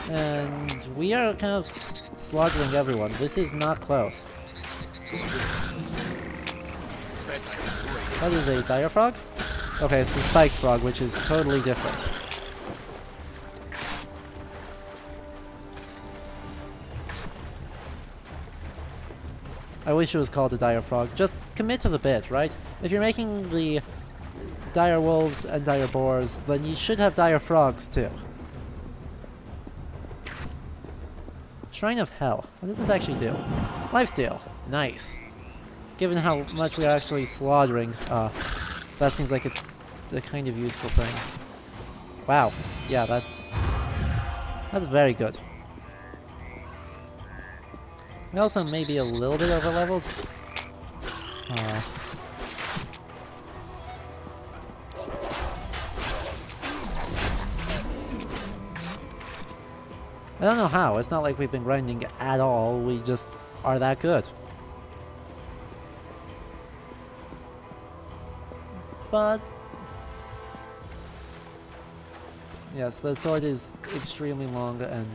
A: And we are kind of slaughtering everyone. This is not close. That is a dire frog? Okay, it's a spiked frog, which is totally different. I wish it was called a dire frog. Just commit to the bit, right? If you're making the dire wolves and dire boars, then you should have dire frogs too. Shrine of Hell. What does this actually do? Lifesteal. Nice. Given how much we are actually slaughtering, that seems like it's a kind of useful thing. Wow. Yeah, that's very good. We also may be a little bit over-leveled. I don't know how. It's not like we've been grinding at all. We just are that good. But yes, the sword is extremely long, and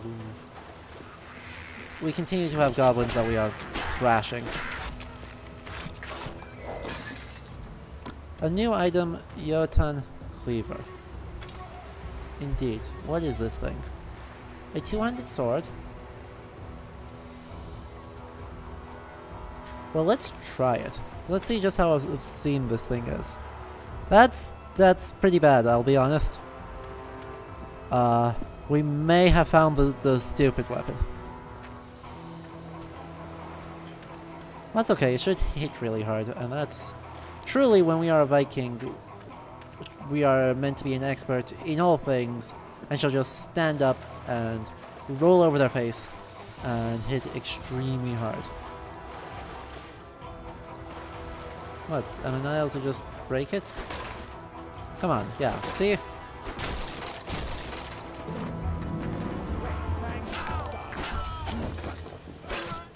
A: we continue to have goblins that we are thrashing. A new item, Jotun Cleaver. Indeed. What is this thing? A two-handed sword? Well, let's try it. Let's see just how obscene this thing is. That's pretty bad, I'll be honest. We may have found the stupid weapon. That's okay, it should hit really hard, and that's... Truly, when we are a Viking, we are meant to be an expert in all things, and she'll just stand up and roll over their face and hit extremely hard. What, am I not able to just break it? Come on, yeah, see?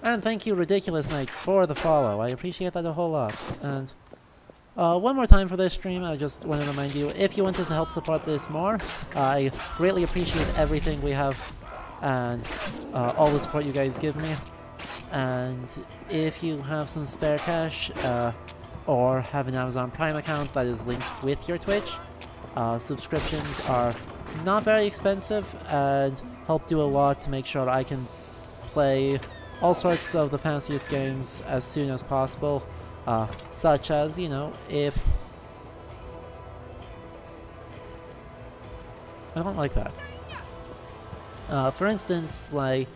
A: And thank you, Ridiculous Knight, for the follow. I appreciate that a whole lot. And one more time for this stream, I just want to remind you, if you want us to help support this more, I greatly appreciate everything we have and all the support you guys give me. And if you have some spare cash, or have an Amazon Prime account that is linked with your Twitch, subscriptions are not very expensive and help do a lot to make sure I can play all sorts of the fanciest games as soon as possible, such as, you know, if... I don't like that. For instance, like,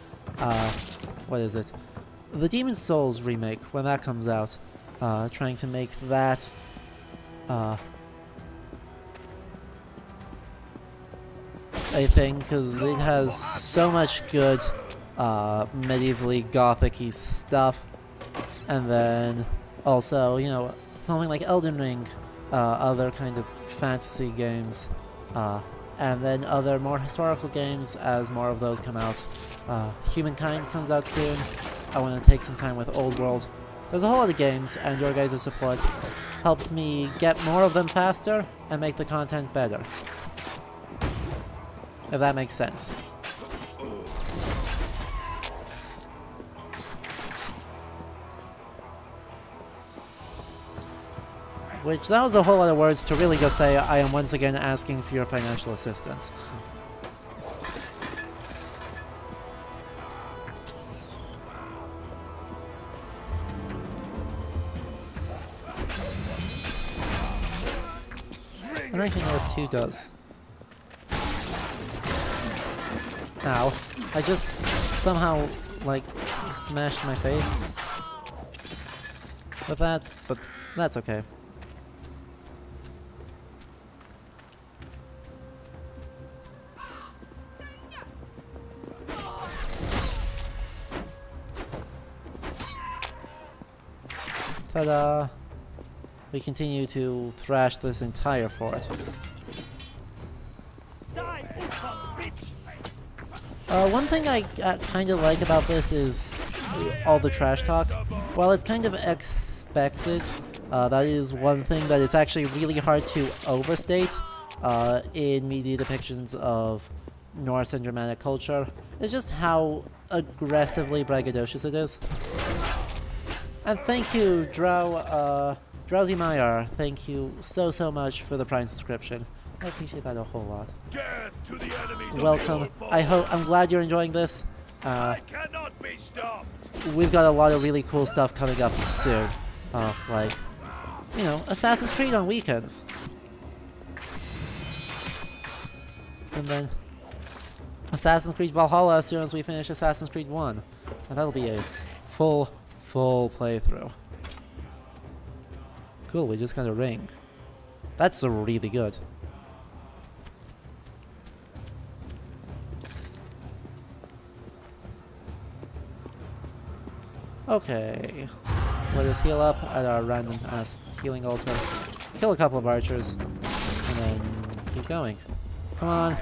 A: what is it? The Demon's Souls remake, when that comes out, trying to make that a thing, because it has so much good medievally gothic-y stuff. And then also, you know, something like Elden Ring, other kind of fantasy games, and then other more historical games as more of those come out. Humankind comes out soon. I want to take some time with Old World. There's a whole lot of games, and your guys' support helps me get more of them faster and make the content better. If that makes sense. Which, that was a whole lot of words to really just say I am once again asking for your financial assistance. I don't even know what 2 does. Ow. I just somehow, like, smashed my face with that, but that's okay. Ta-da! We continue to thrash this entire fort. One thing I kind of like about this is all the trash talk. While it's kind of expected, that is one thing that it's actually really hard to overstate in media depictions of Norse and Germanic culture. It's just how aggressively braggadocious it is. And thank you, Drowsy Meyer. Thank you so much for the Prime subscription. I appreciate that a whole lot. Welcome. I'm glad you're enjoying this.
D: I cannot be stopped.
A: We've got a lot of really cool stuff coming up soon. Like, you know, Assassin's Creed on weekends. And then Assassin's Creed Valhalla as soon as we finish Assassin's Creed 1. And that'll be a full playthrough. Cool, we just got a ring. That's really good. Okay. Let us heal up at our random ass healing altar. Kill a couple of archers. And then keep going. Come on.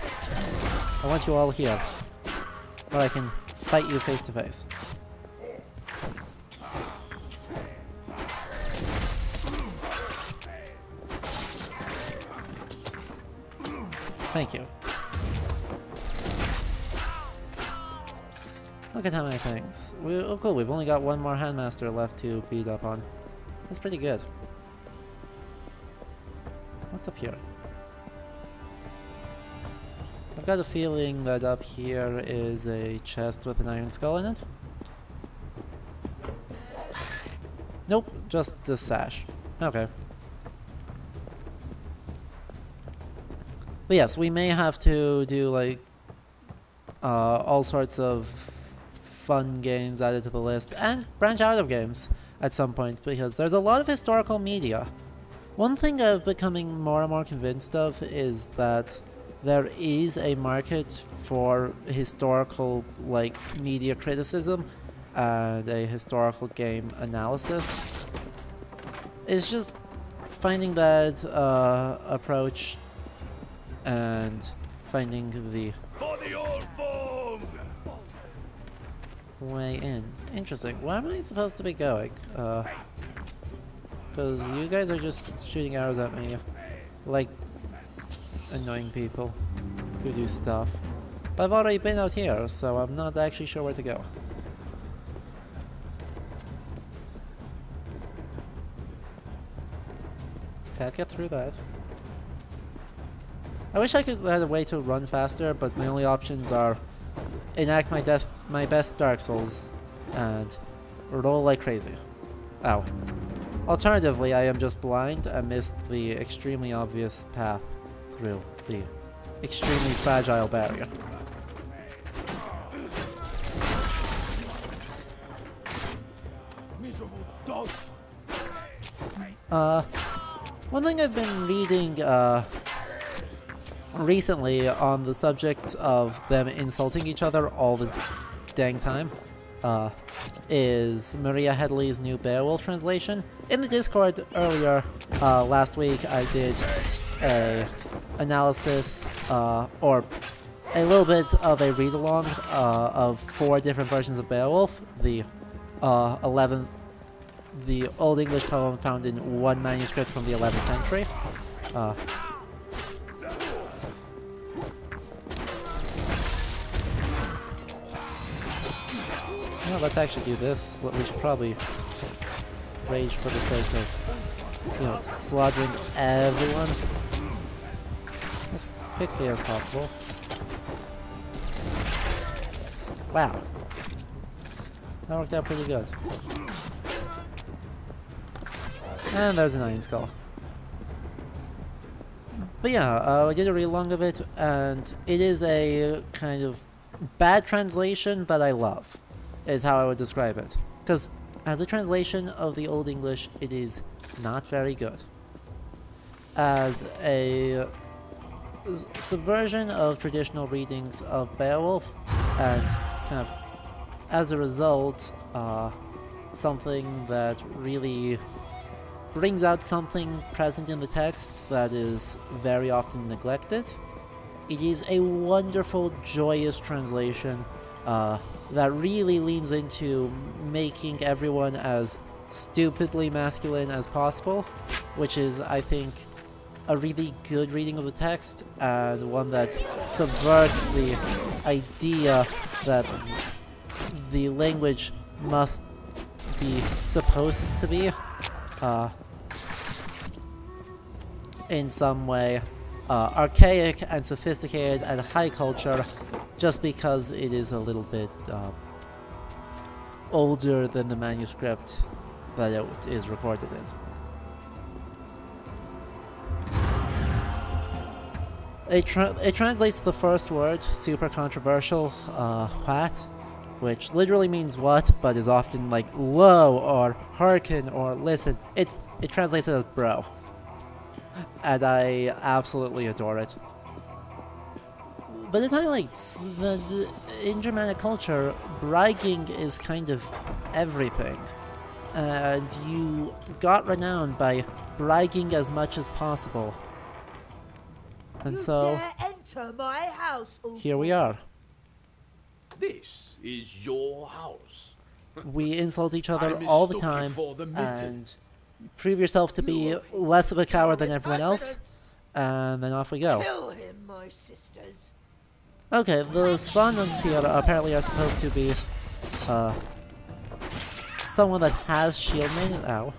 A: I want you all here. Or I can fight you face to face. Thank you. Look at how many things. Oh cool, we've only got one more Handmaster left to beat up on. That's pretty good. What's up here? I've got a feeling that up here is a chest with an iron skull in it. Nope, just the sash. Okay. But yes, we may have to do like all sorts of fun games added to the list and branch out of games at some point, because there's a lot of historical media. One thing I'm becoming more and more convinced of is that there is a market for historical like media criticism and a historical game analysis. It's just finding that approach and finding the
D: old form
A: way in. Interesting. Where am I supposed to be going? Because you guys are just shooting arrows at me like annoying people who do stuff. But I've already been out here, so I'm not actually sure where to go. Can't get through that. I wish I could have a way to run faster, but my only options are enact my best Dark Souls and roll like crazy. Ow. Alternatively, I am just blind and missed the extremely obvious path through the extremely fragile barrier.
D: miserable dog.
A: One thing I've been reading recently on the subject of them insulting each other all the dang time is Maria Headley's new Beowulf translation. In the Discord earlier last week, I did a analysis or a little bit of a read-along of 4 different versions of Beowulf. The 11th, the Old English poem found in one manuscript from the 11th century. Well, let's actually do this. We should probably rage for the sake of, you know, slaughtering everyone as quickly as possible. Wow. That worked out pretty good. And there's an Iron Skull. But yeah, I did a read along of it, and it is a kind of bad translation that I love, is how I would describe it. Because as a translation of the Old English, it is not very good. As a subversion of traditional readings of Beowulf, and kind of as a result, something that really brings out something present in the text that is very often neglected. It is a wonderful, joyous translation that really leans into making everyone as stupidly masculine as possible, which is, I think, a really good reading of the text, and one that subverts the idea that the language must be supposed to be in some way archaic and sophisticated and high culture, just because it is a little bit older than the manuscript that it is recorded in. It translates the first word, super controversial, what, which literally means what, but is often like whoa or hearken or listen. It translates it as bro, and I absolutely adore it. But it highlights that in Germanic culture, bragging is kind of everything, and you got renowned by bragging as much as possible. And so,
G: enter my house,
A: here we are.
D: This is your house.
A: We insult each other
D: I
A: all the
D: mistook you
A: time,
D: for the
A: and prove yourself to be less of a coward than everyone else, and then off we go.
G: Kill him, my sisters.
A: Okay, the Svanungs here apparently are supposed to be someone that has shield main. Ow.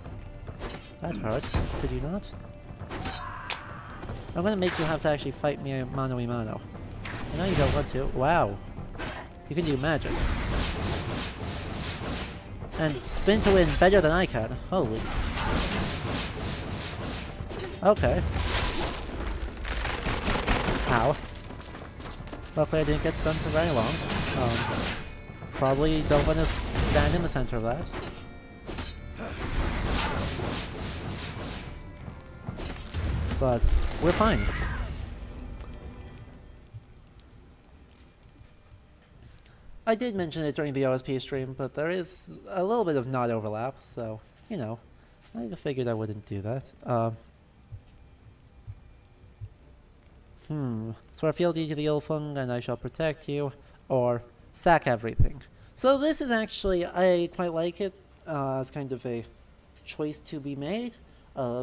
A: That hurt. Could you not? I'm gonna make you have to actually fight me mano-a-mano. I know you don't want to. Wow. You can do magic. And spin to win better than I can. Holy. Okay. Ow. Luckily I didn't get stunned for very long. Probably don't want to stand in the center of that. But we're fine. I did mention it during the OSP stream, but there is a little bit of not overlap, so, you know, I figured I wouldn't do that. Swear fealty to the Ilfung and I shall protect you, or sack everything. So this is actually, I quite like it as kind of a choice to be made,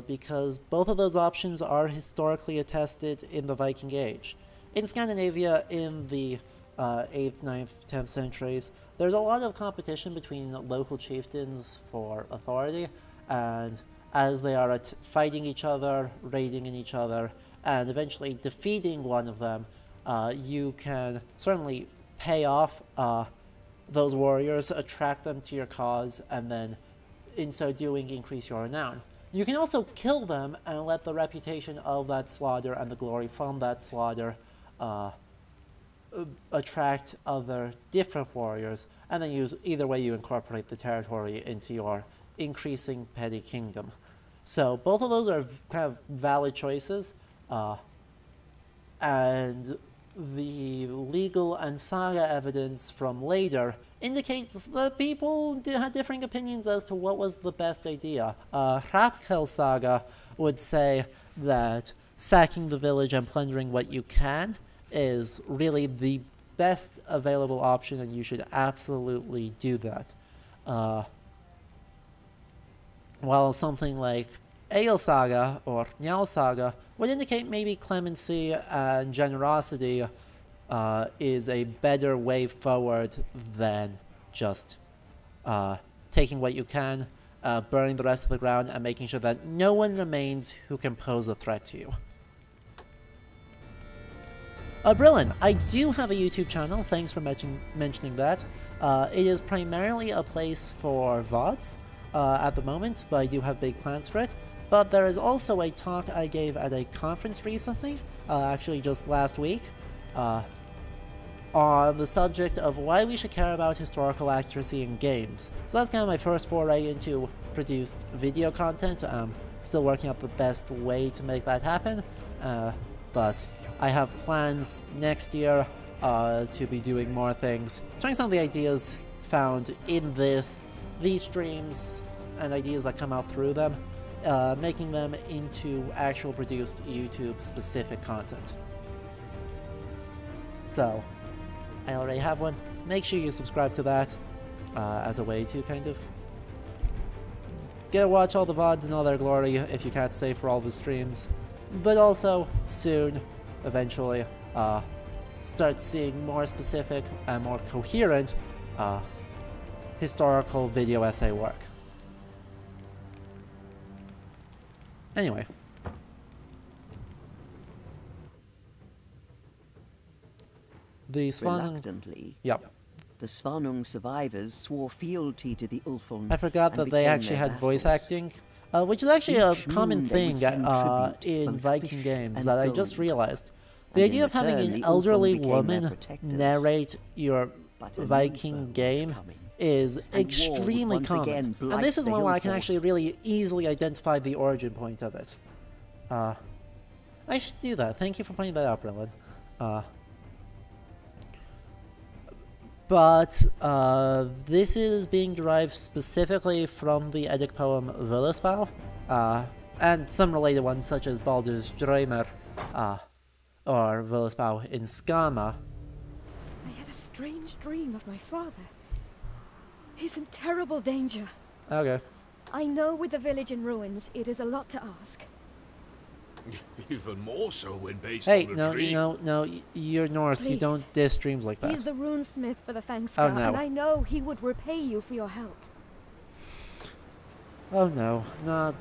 A: because both of those options are historically attested in the Viking Age. In Scandinavia, in the 8th, 9th, 10th centuries, there's a lot of competition between local chieftains for authority, and as they are fighting each other, raiding in each other, and eventually defeating one of them, you can certainly pay off those warriors, attract them to your cause, and then in so doing increase your renown. You can also kill them and let the reputation of that slaughter and the glory from that slaughter attract other different warriors, and then either way you incorporate the territory into your increasing petty kingdom. So both of those are kind of valid choices, and the legal and saga evidence from later indicates that people had differing opinions as to what was the best idea. Hrapkel saga would say that sacking the village and plundering what you can is really the best available option, and you should absolutely do that. While something like Ale Saga or Njal Saga would indicate maybe clemency and generosity is a better way forward than just taking what you can, burning the rest of the ground, and making sure that no one remains who can pose a threat to you. Brillin, I do have a YouTube channel, thanks for mentioning that. It is primarily a place for VODs at the moment, but I do have big plans for it. But there is also a talk I gave at a conference recently, actually just last week, on the subject of why we should care about historical accuracy in games. So that's kind of my first foray into produced video content. I'm still working out the best way to make that happen, but I have plans next year to be doing more things, trying some of the ideas found in these streams and ideas that come out through them, making them into actual produced YouTube specific content. So I already have one. Make sure you subscribe to that as a way to kind of watch all the VODs in all their glory if you can't stay for all the streams, but also soon, eventually, start seeing more specific and more coherent historical video essay work. Anyway. The
B: Reluctantly,
A: yep.
B: The Svanung survivors swore fealty to the Ulfung.
A: I forgot that they actually had voice acting, which is actually a common thing in Viking games that I just realized. The idea of having an elderly woman narrate your Viking game is extremely common, and this is one where I can actually really easily identify the origin point of it. I should do that. Thank you for pointing that out, Brennan. But this is being derived specifically from the Eddic poem Völuspá, and some related ones such as Baldur's Draumr, or Völuspá in Skama.
E: I had a strange dream of my father. He's in terrible danger.
A: Okay.
E: I know with the village in ruins, it is a lot to ask.
D: Even more so when based
A: hey,
D: on a dream.
A: no, you're Norse.
E: Please.
A: You don't diss dreams like that.
E: He's the runesmith for the Fangskar,
A: Oh, no.
E: and I know he would repay you for your help.
A: Oh no, not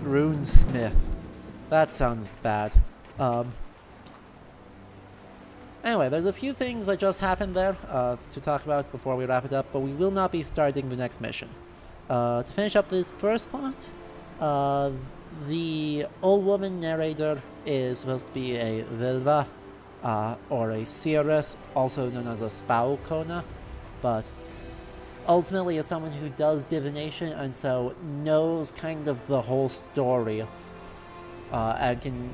A: runesmith. That sounds bad. Anyway, there's a few things that just happened there to talk about before we wrap it up, but we will not be starting the next mission. To finish up this first thought, the old woman narrator is supposed to be a Vilva, or a seeress, also known as a Spaukona, but ultimately is someone who does divination and so knows kind of the whole story, and can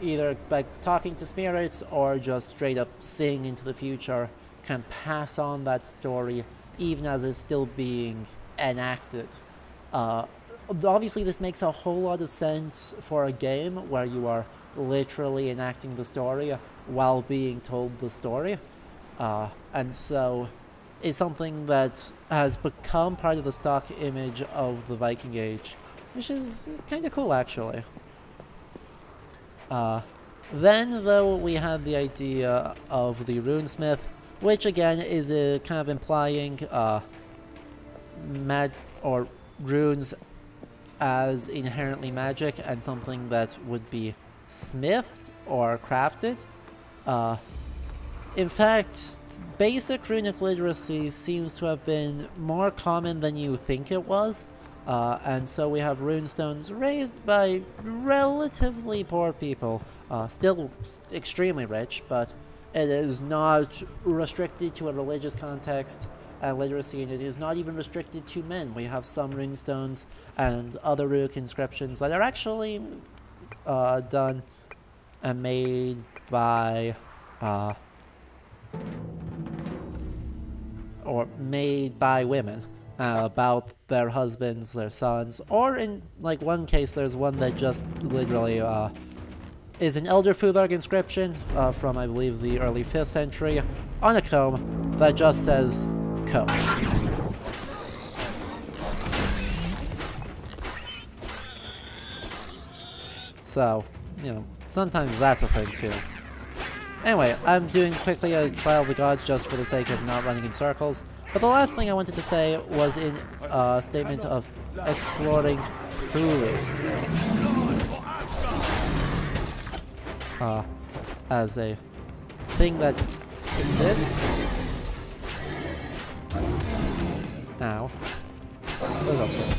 A: either by talking to spirits or just straight up seeing into the future can pass on that story even as it's still being enacted. Obviously this makes a whole lot of sense for a game where you are literally enacting the story while being told the story, and so is something that has become part of the stock image of the Viking Age, which is kind of cool actually. Then though we had the idea of the runesmith, which again is kind of implying runes as inherently magic and something that would be smithed or crafted. In fact, basic runic literacy seems to have been more common than you think it was, and so we have runestones raised by relatively poor people, still extremely rich, but it is not restricted to a religious context, and literacy, and it is not even restricted to men. We have some runestones and other runic inscriptions that are actually done and made by women about their husbands, their sons, or in like one case there's one that just literally is an Elder Futhark inscription from I believe the early 5th century on a comb that just says comb. So, you know, sometimes that's a thing too. Anyway, I'm doing quickly a Trial of the Gods just for the sake of not running in circles. But the last thing I wanted to say was in a statement of exploring Hulu. As a thing that exists. Now, let's go up there.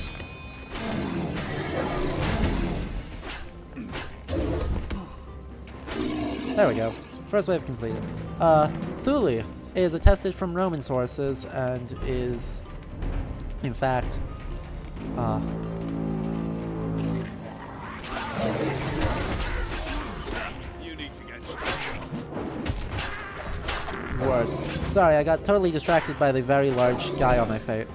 A: There we go. First wave completed. Thule is attested from Roman sources and is, in fact,
D: You need to get stronger.
A: words. Sorry, I got totally distracted by the very large guy on my face.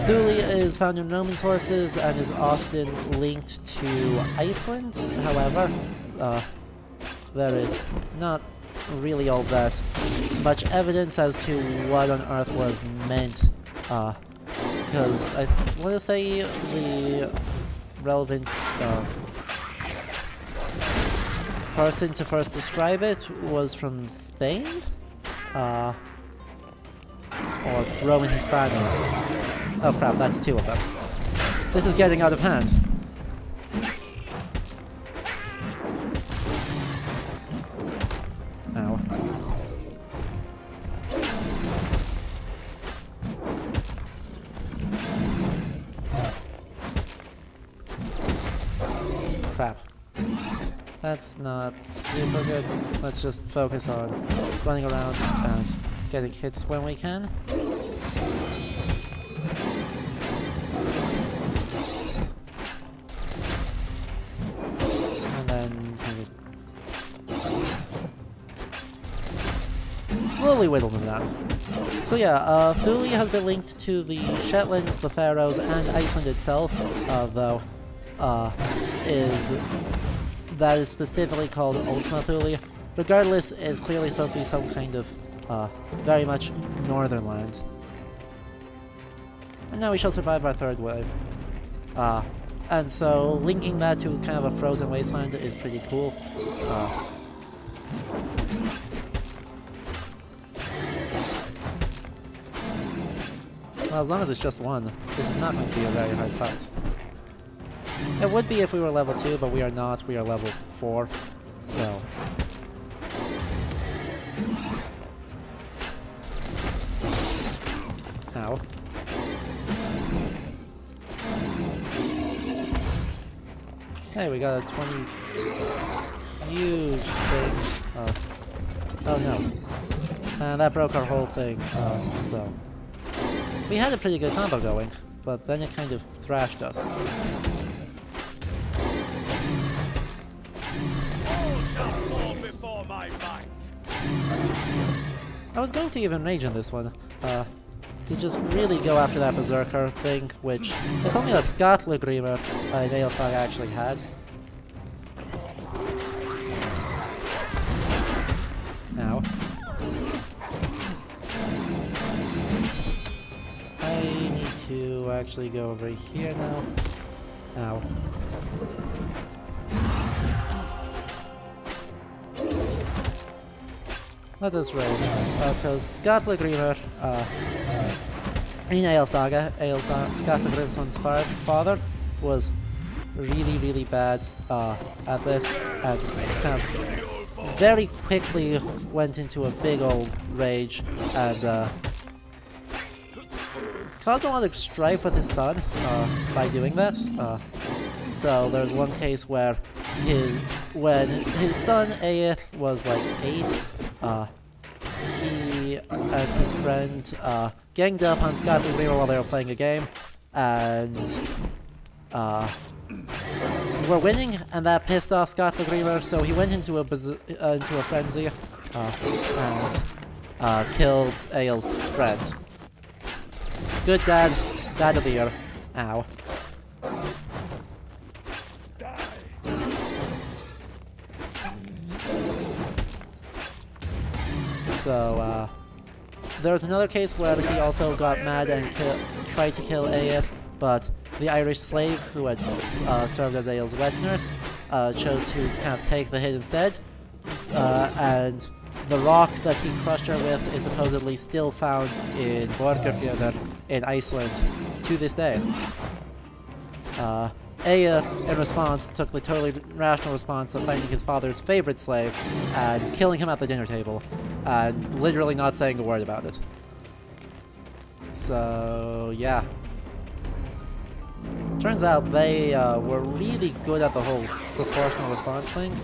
A: Thule is found in Roman sources and is often linked to Iceland. However, there is not really all that much evidence as to what on earth was meant, because I want to say the relevant person to first describe it was from Spain, or Roman Hispania. Oh crap, that's two of them. This is getting out of hand. Ow. Crap. That's not super good. Let's just focus on running around and getting hits when we can. And then slowly whittle them down. So yeah, Thule has been linked to the Shetlands, the Faroes, and Iceland itself, though that is specifically called Ultima Thule. Regardless, is clearly supposed to be some kind of very much northern land. And now we shall survive our third wave. And so linking that to kind of a frozen wasteland is pretty cool. Well, as long as it's just one, this is not going to be a very hard fight. It would be if we were level 2, but we are not. We are level 4, so... Ow. Hey, we got a 20... huge thing. Oh no. And that broke our whole thing, so... We had a pretty good combo going, but then it kind of thrashed us. I was going to even rage on this one, to just really go after that Berserker thing, which is something that Scott Legrimer in Ale Saga actually had. Ow. I need to actually go over here now. Ow. Let us rage, because Scott Legrimer, in Ale Saga, Scott Legrimer's father was really, really bad at this, and kind of very quickly went into a big old rage, and caused a lot of strife with his son by doing that. So there's one case where when his son Ayet was like 8, and his friend ganged up on Scott the Reaver while they were playing a game, and were winning, and that pissed off Scott the Reaver, so he went into a frenzy and killed Ael's friend. Good dad of the year. Ow. So, there was another case where he also got mad and tried to kill Ael, but the Irish slave who had served as Ael's wet nurse chose to kind of take the hit instead, and the rock that he crushed her with is supposedly still found in Borgarfjörður in Iceland to this day. Aya, in response, took the totally rational response of finding his father's favorite slave and killing him at the dinner table, and literally not saying a word about it. So, yeah. Turns out they were really good at the whole proportional response thing.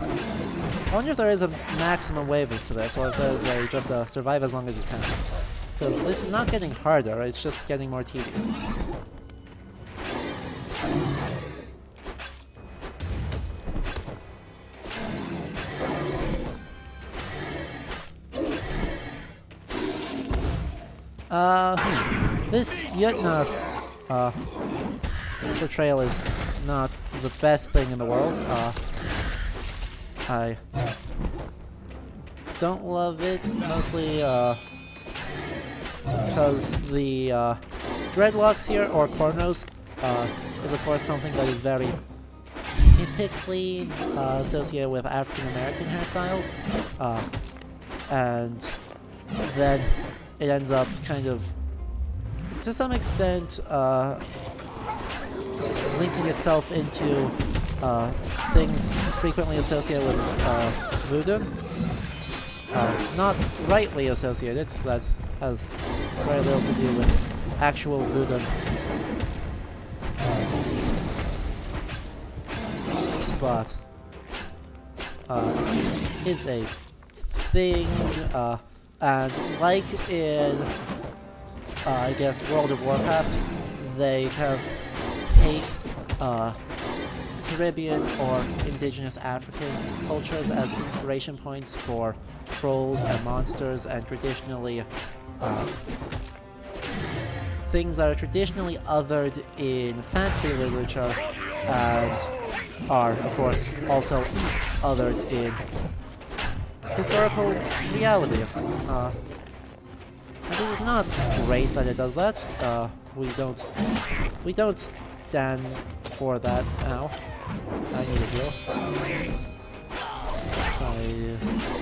A: I wonder if there is a maximum wave to this, or if there's just a survive as long as you can. Because this is not getting harder, it's just getting more tedious. This Jötnar portrayal is not the best thing in the world. I don't love it, mostly because the dreadlocks here, or cornrows, is of course something that is very typically associated with African American hairstyles, and then it ends up kind of, to some extent, linking itself into things frequently associated with voodoo. Not rightly associated, that has very little to do with actual voodoo. But it's a thing, and like in, I guess, World of Warcraft, they kind of take Caribbean or indigenous African cultures as inspiration points for trolls and monsters, and traditionally things that are traditionally othered in fantasy literature and are, of course, also othered in historical reality. I think it's not great that it does that. We don't stand for that now. I need a heal.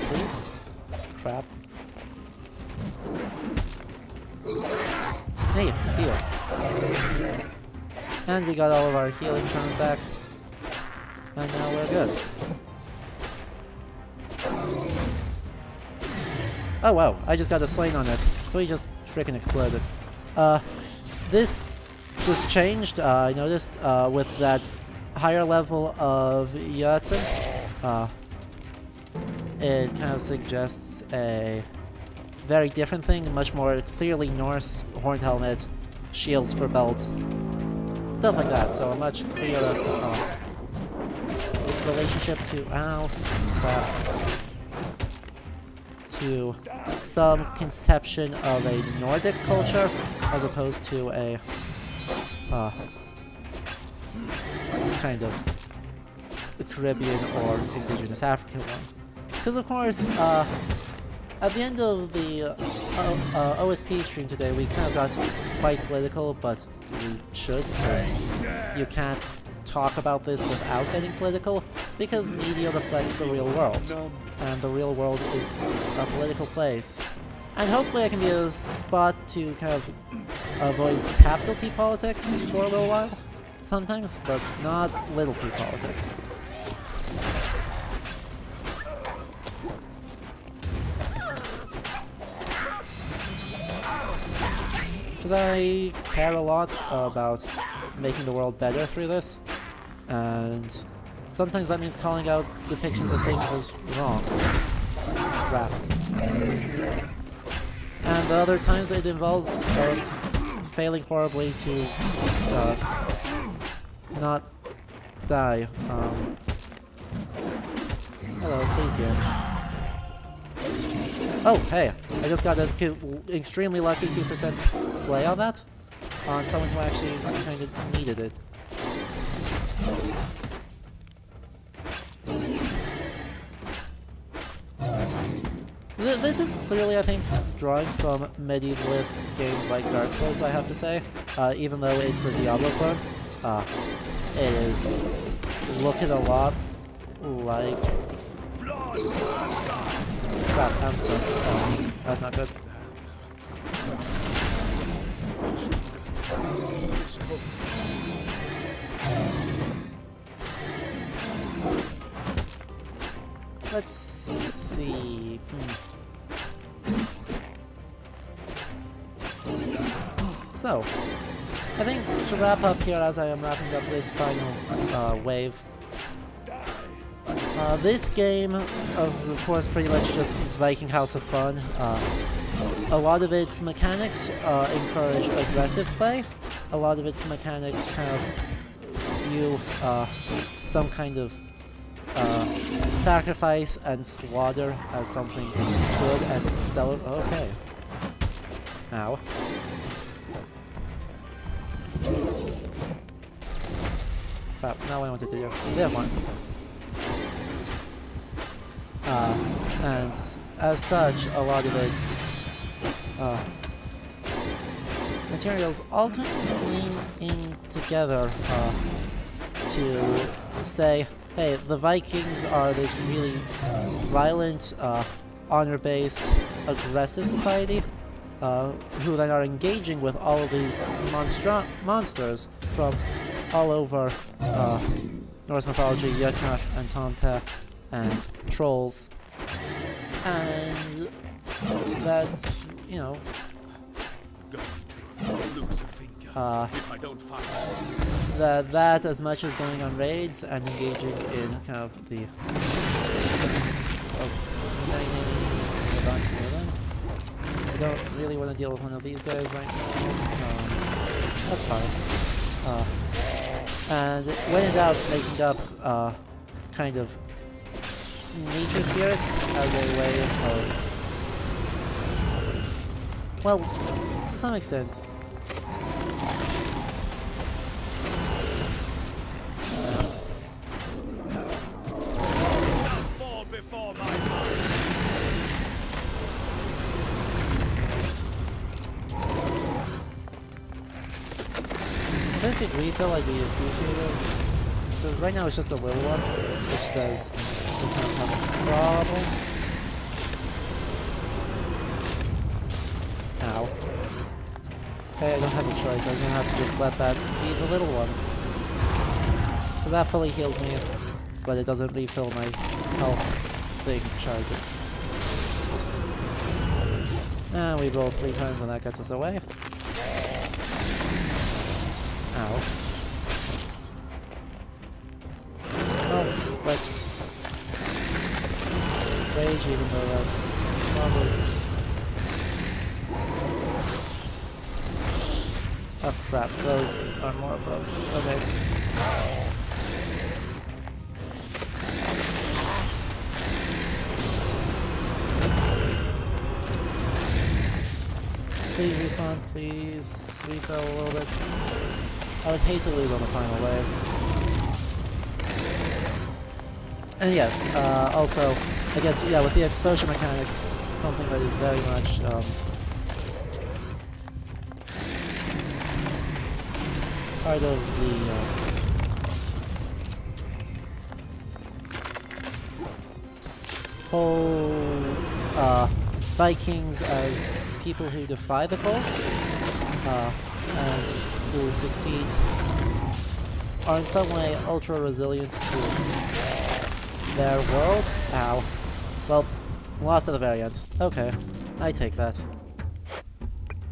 A: Please? Crap. Hey, heal. And we got all of our healing turns back. And now we're good. Oh wow, I just got a slain on it. So he just freaking exploded. This just changed, I noticed, with that higher level of Jötun. It kind of suggests a very different thing, much more clearly Norse, horned helmet, shields for belts, stuff like that. So a much clearer relationship to to some conception of a Nordic culture as opposed to a kind of the Caribbean or indigenous African one. Because of course, at the end of the OSP stream today, we kind of got quite political, but we should, because you can't talk about this without getting political, because media reflects the real world, and the real world is a political place. And hopefully I can be a spot to kind of avoid capital P politics for a little while, sometimes, but not little p politics. Because I care a lot about making the world better through this, and sometimes that means calling out depictions of things as wrong. Crap. and other times it involves failing horribly to not die. Hello, please here. Oh, hey, I just got an extremely lucky 2% slay on that, on someone who actually kind of needed it. This is clearly, I think, drawing from medievalist games like Dark Souls, I have to say. Even though it's a Diablo clone, it is looking a lot like... Crap, I'm stuck. Oh, that's not good. Let's see. So, I think to wrap up here, as I am wrapping up this final wave, this game, of course, pretty much just Viking House of Fun. A lot of its mechanics encourage aggressive play. A lot of its mechanics kind of view some kind of sacrifice and slaughter as something good and celebrate. Okay. Ow. Crap, now I wanted to do. There one. And as such, a lot of its materials all kind of lean in together to say, hey, the Vikings are this really violent, honor-based, aggressive society who then are engaging with all of these monsters from all over Norse mythology, Jötnar and Tomte and trolls, and that, you know, that as much as going on raids and engaging in kind of the I don't really want to deal with one of these guys right now. That's fine. And when in doubt, making up kind of nature spirits as a way of, well, to some extent,
D: fall before my
A: if it refill, I'd be appreciative. Because right now it's just a little one, which says we kind of have a problem. Ow. Okay, I don't have a choice. I'm gonna have to just let that be the little one. So that fully heals me, but it doesn't refill my health thing charges. And we rolled 3 times and that gets us away. Ow. Oh, but rage, even though that's probably... Oh crap, those are more of those. Okay. Please respawn, please refill a little bit. I would hate to lose on the final wave. And yes, also, I guess, yeah, with the exposure mechanics, something that is very much, part of the whole Vikings as people who defy the cold and who succeed are in some way ultra resilient to their world. Ow. Well, lost at the very end. Okay, I take that.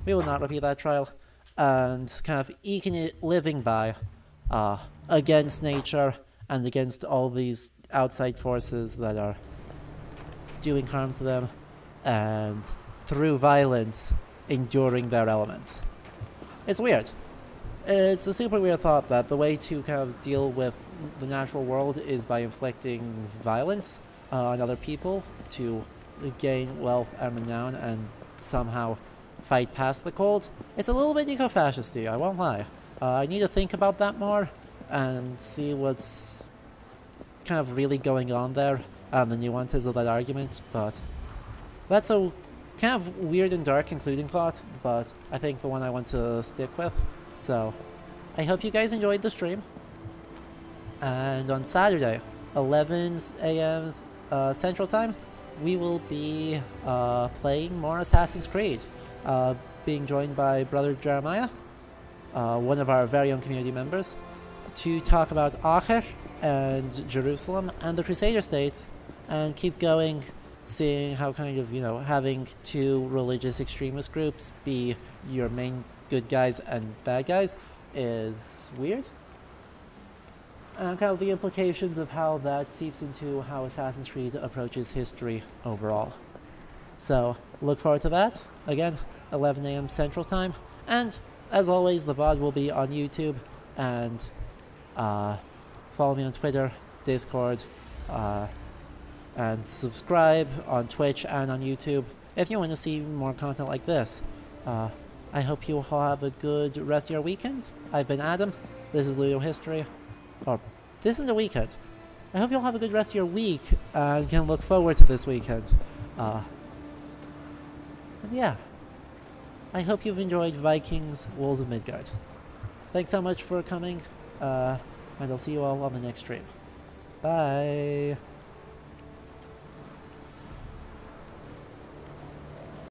A: We will not repeat that trial. And kind of eking it, living by against nature and against all these outside forces that are doing harm to them, and through violence, enduring their elements. It's weird. It's a super weird thought that the way to kind of deal with the natural world is by inflicting violence on other people to gain wealth and renown and somehow fight past the cold. It's a little bit eco-fascisty, I won't lie. I need to think about that more and see what's kind of really going on there and the nuances of that argument, but that's a kind of weird and dark concluding thought, but I think the one I want to stick with. So I hope you guys enjoyed the stream, and on Saturday 11 a.m. Central Time we will be playing more Assassin's Creed, being joined by Brother Jeremiah, one of our very own community members, to talk about Acre and Jerusalem and the Crusader states, and keep going, seeing how kind of, you know, having two religious extremist groups be your main good guys and bad guys is weird. And kind of the implications of how that seeps into how Assassin's Creed approaches history overall. So, look forward to that. Again, 11 a.m. Central Time. And, as always, the VOD will be on YouTube. And, follow me on Twitter, Discord, and subscribe on Twitch and on YouTube if you want to see more content like this. I hope you all have a good rest of your weekend. I've been Adam. This is Ludo History. Or, this isn't a weekend. I hope you all have a good rest of your week and can look forward to this weekend. But yeah. I hope you've enjoyed Vikings, Wolves of Midgard. Thanks so much for coming, and I'll see you all on the next stream. Bye!